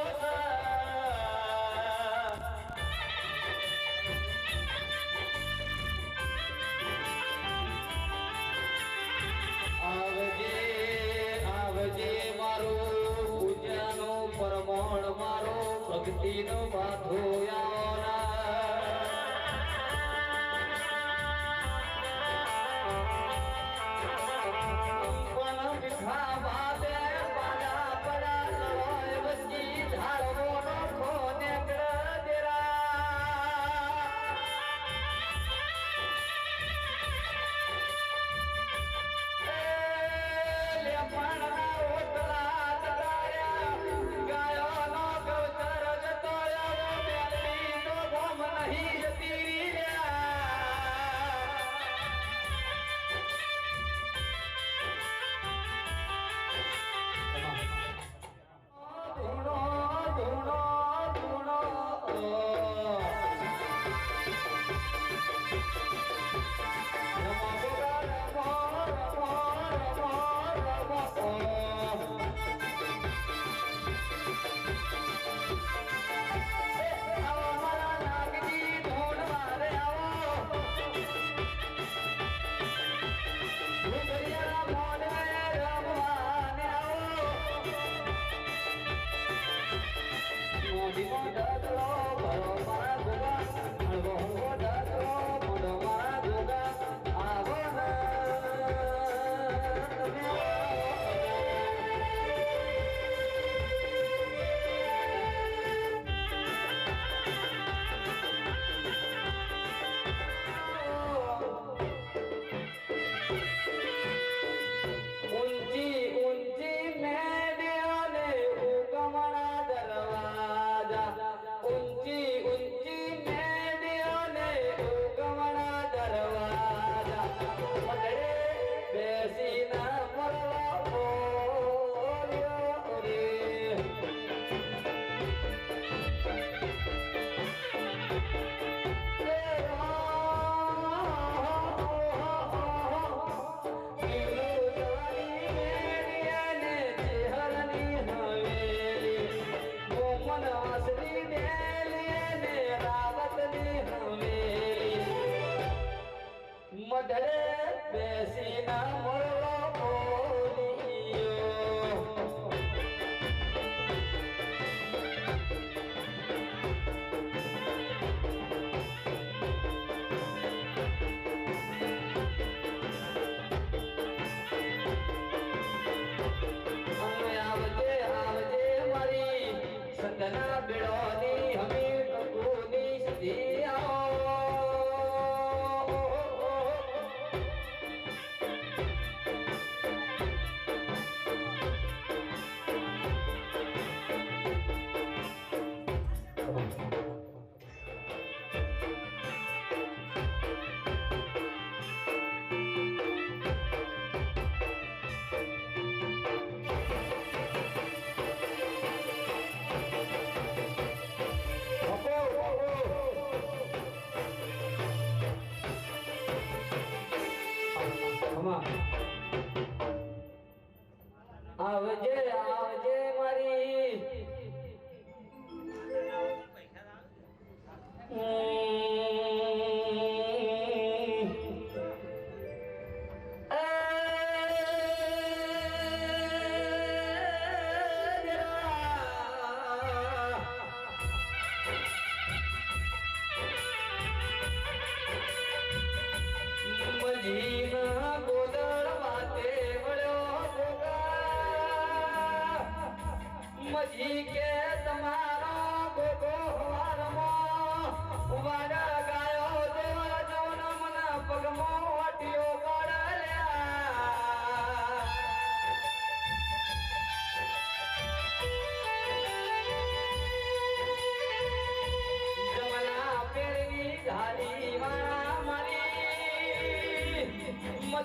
આવજે મારો પૂજાનો પરમોણ મારો ભક્તિનો બાધો પણ વિખાવા દે પાડા પડા લડોય વચ્ચી ઝાડવો નો ખોને દેરા ગાયો નો ગૌચર જતો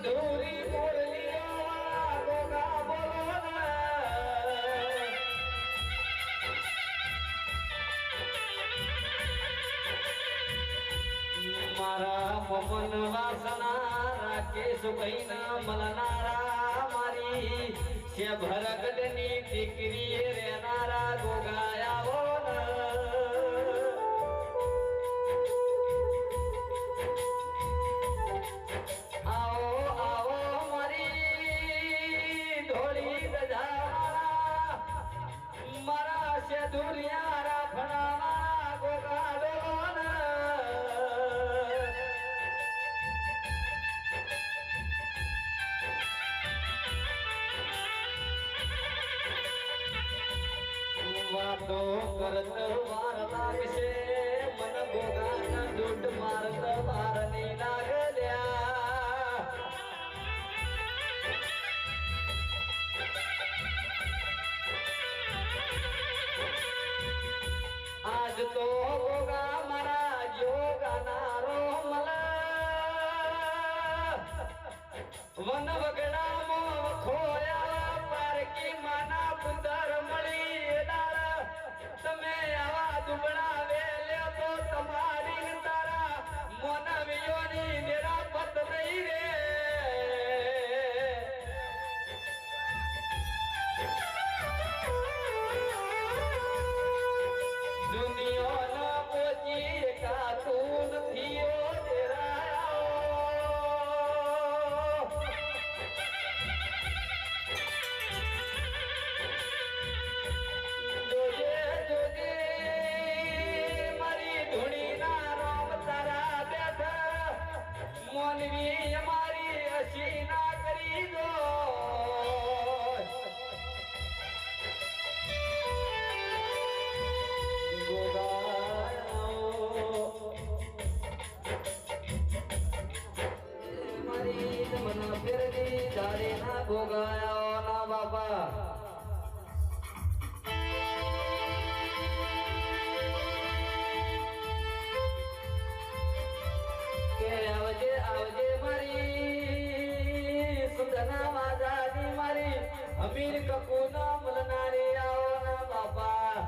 મધુરી બોલીઓ વાળા ગોગા બોલો ને મારા મમન વાસના રાકેશ ભાઈના મલનારા મારી છે ભરગડની દીકરી રેનારા ગોગાયા આવો આવો મારી ધોળી દજારા મારા છે દુનિયા ફણાવા ગોગાડો વાતો કરત વાર લાગશે મન ગોગાના દૂધ મારત વાર નહીં લાગલ્યા આજ તો ગોગા મારા યોગાના રોમલ વન વગડામાં ખોયા પારકી માના પુત્ર મળી તમે આવા દુબળા વેલે તો તમારી તારા મોનવિયોની નિરાપત નહીં રે દુનિયાના પોચી કાતું નથી ઓ મોનવી અમારી હસી ના કરી દો મારી મન ફેરવી દાડે ના ગોગાયા ના બાપા આવજે આવજે મારી સુંદરના વાજાની મારી અમીર કપૂના મલનારી આવો ના બાપા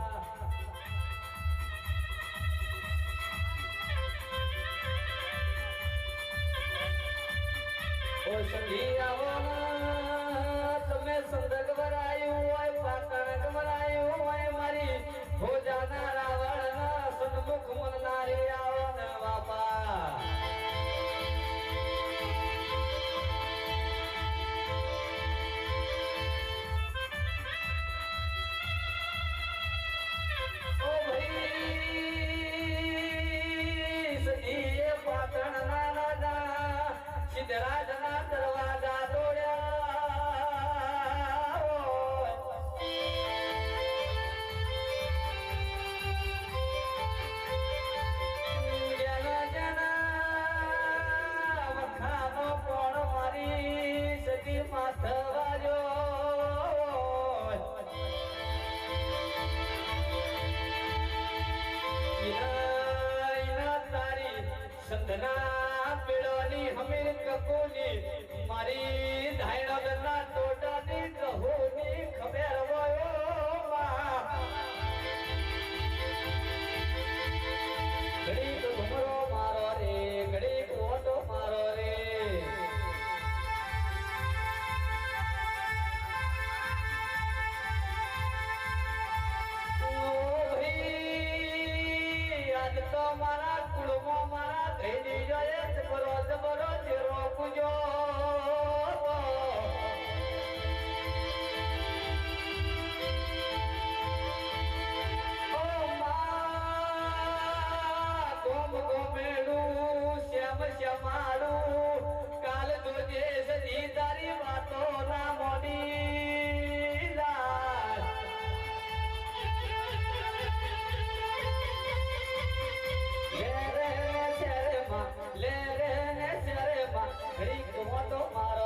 ઓ સંધી આવો ના તમે સંદગ ભરાયું હોય પાટણ ભરાયું હોય મારી ભોજાના રાવણ ના સન્મુખ મલનારી આવો ના બાપા સિદ્ધરાજના દરવાજા તોડ્યા વખાનો પણ મારી સતી માથવાજો તારી સંધના પેડોની હમીર કકોની મારી ધાયડા ટોટાની કહુની ખબર હોય ઘડીક ઘુમરો મારો રે ઘડીક ઓટો મારો રે આજ તો મારા કુળમાં મારા ધૈડી જોયે જબરો જબરો જેરો પૂજો ઓ મા ગોમ ગોમેડું શ્યામ શ્યામાડું કાલ જોજે સદી તારી વાતો ના મોડી લાલ ઘડીક મોટો મારો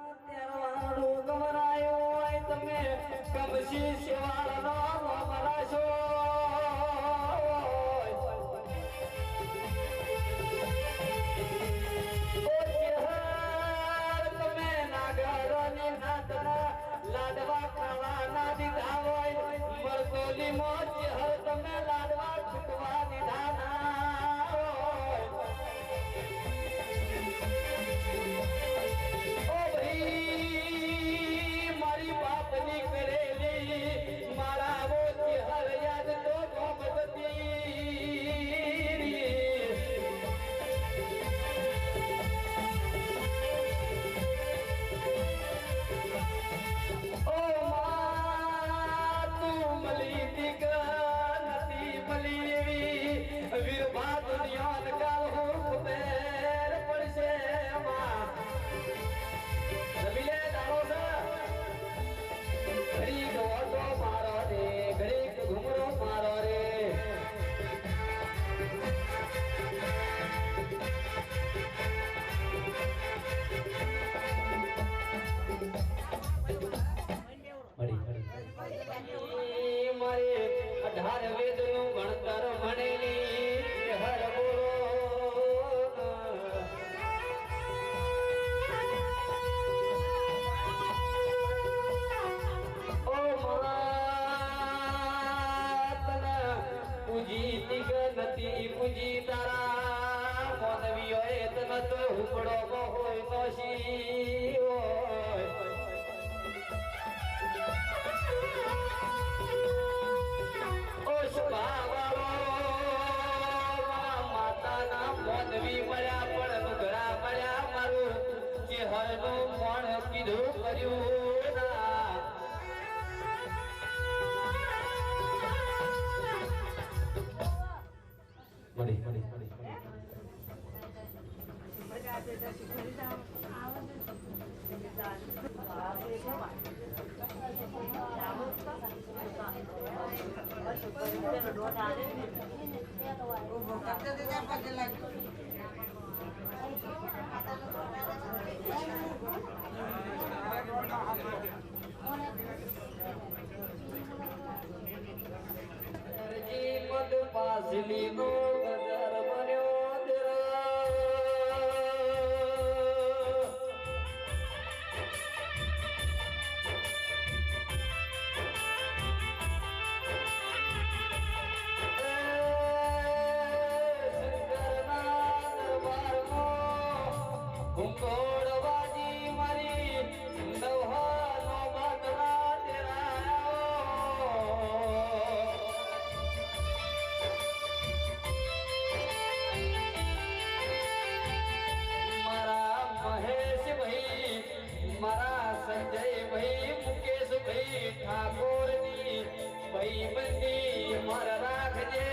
ત્યારવાળું ગમરાયું હોય તમે કમસી શેવાળનો મરાશો તમે નાગરની નાતના લાડવા ખાવાના દીધા હોય મરતોલી મોજ હર તમે લાડવા છૂટવા દીધા ના હોય ઓ ભાઈ મારી બાપની કરેલી મારા મોજ હર યાદ તો ગોમતી મારે 18 વેદનું ભણતર ભણેલી હર બોલો ઓ માતના પૂજી તિગ નથી પૂજી તારા મોનવી હોય તન તો હુકડો હોય નોશી હોય માતાના મોનવી મળ્યા પણ નુગડા મળ્યા મારું ચેહરનું મોણ કીધું કર્યું ના પદ પાસલી નો ગજર બન્યો ઠાકોરની ભાઈ બંદી મારા રાખજે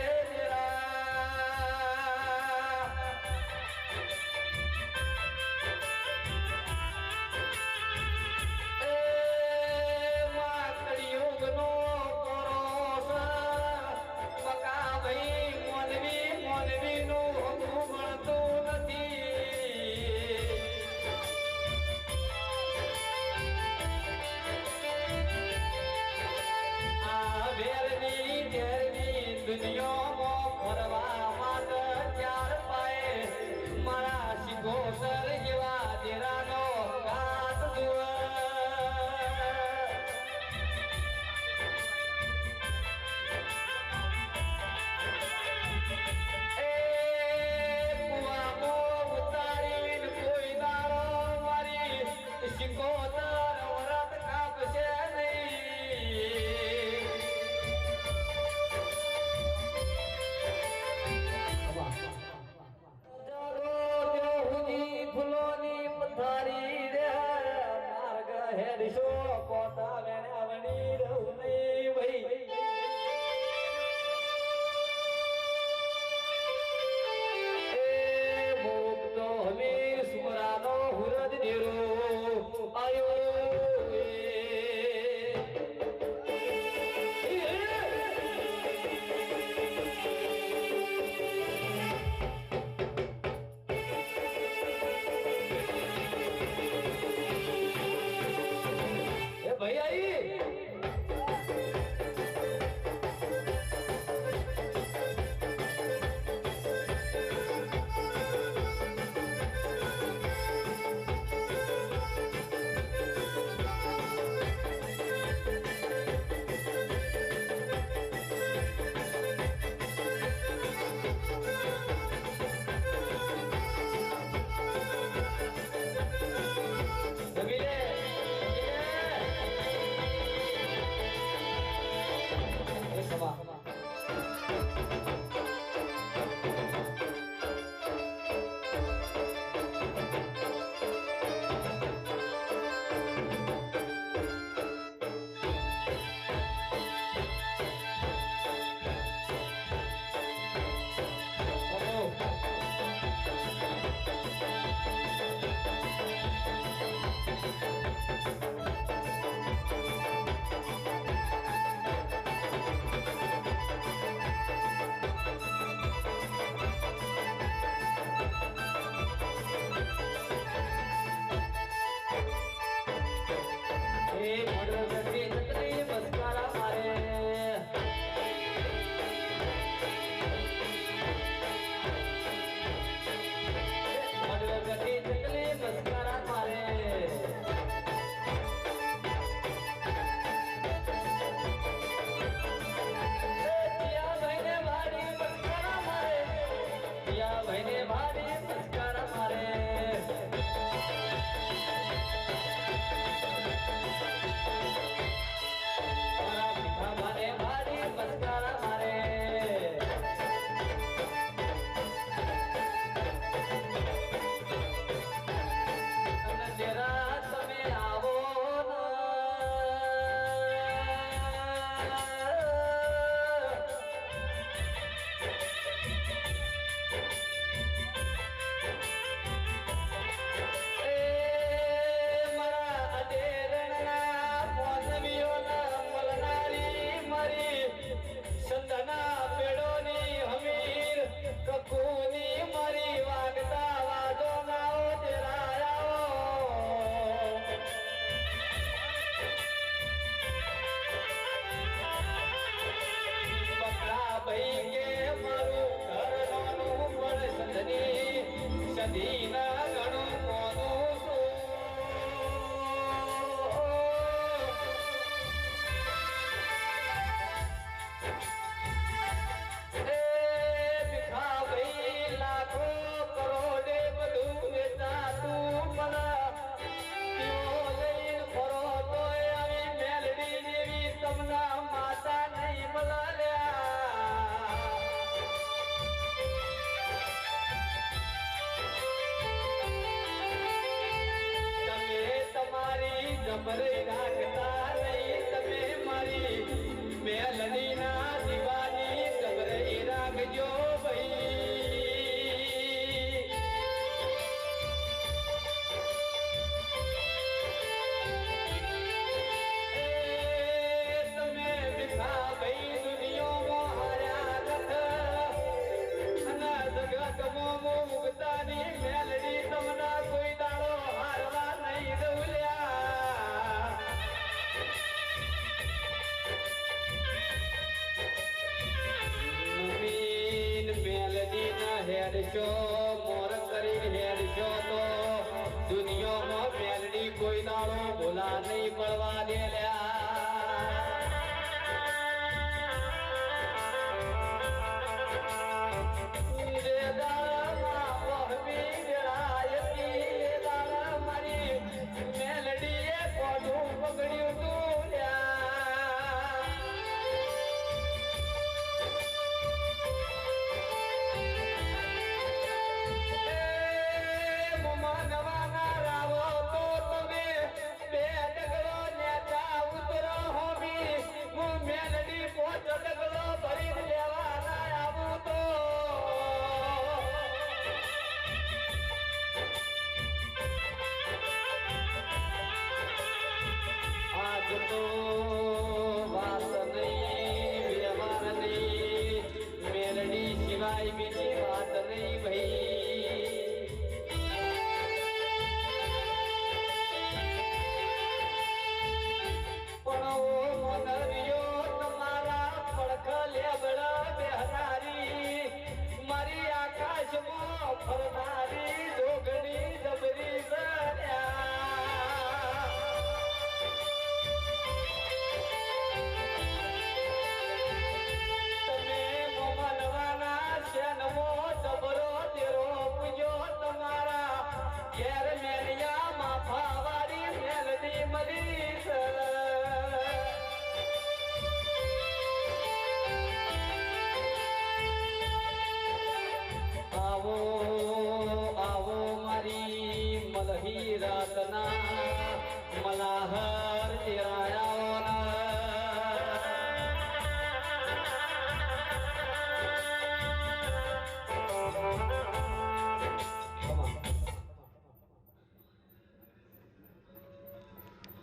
મેલડીના ઘણું કોનું લાખો કરોડે બધું વેચાતું પણ ફરો તો આવી મેલડી જેવી તમના માતા નહીં મળ્યા તમે તમારી જબરે રાખતા નહીં તમે મારી મેલડીના દીવાની જબરે રાખજો ભાઈ મુક્તાની મેલડી તમને કોઈ દાડો હારવા નહીં દઉલ્યા નવીન મેલડી ના હેડ છો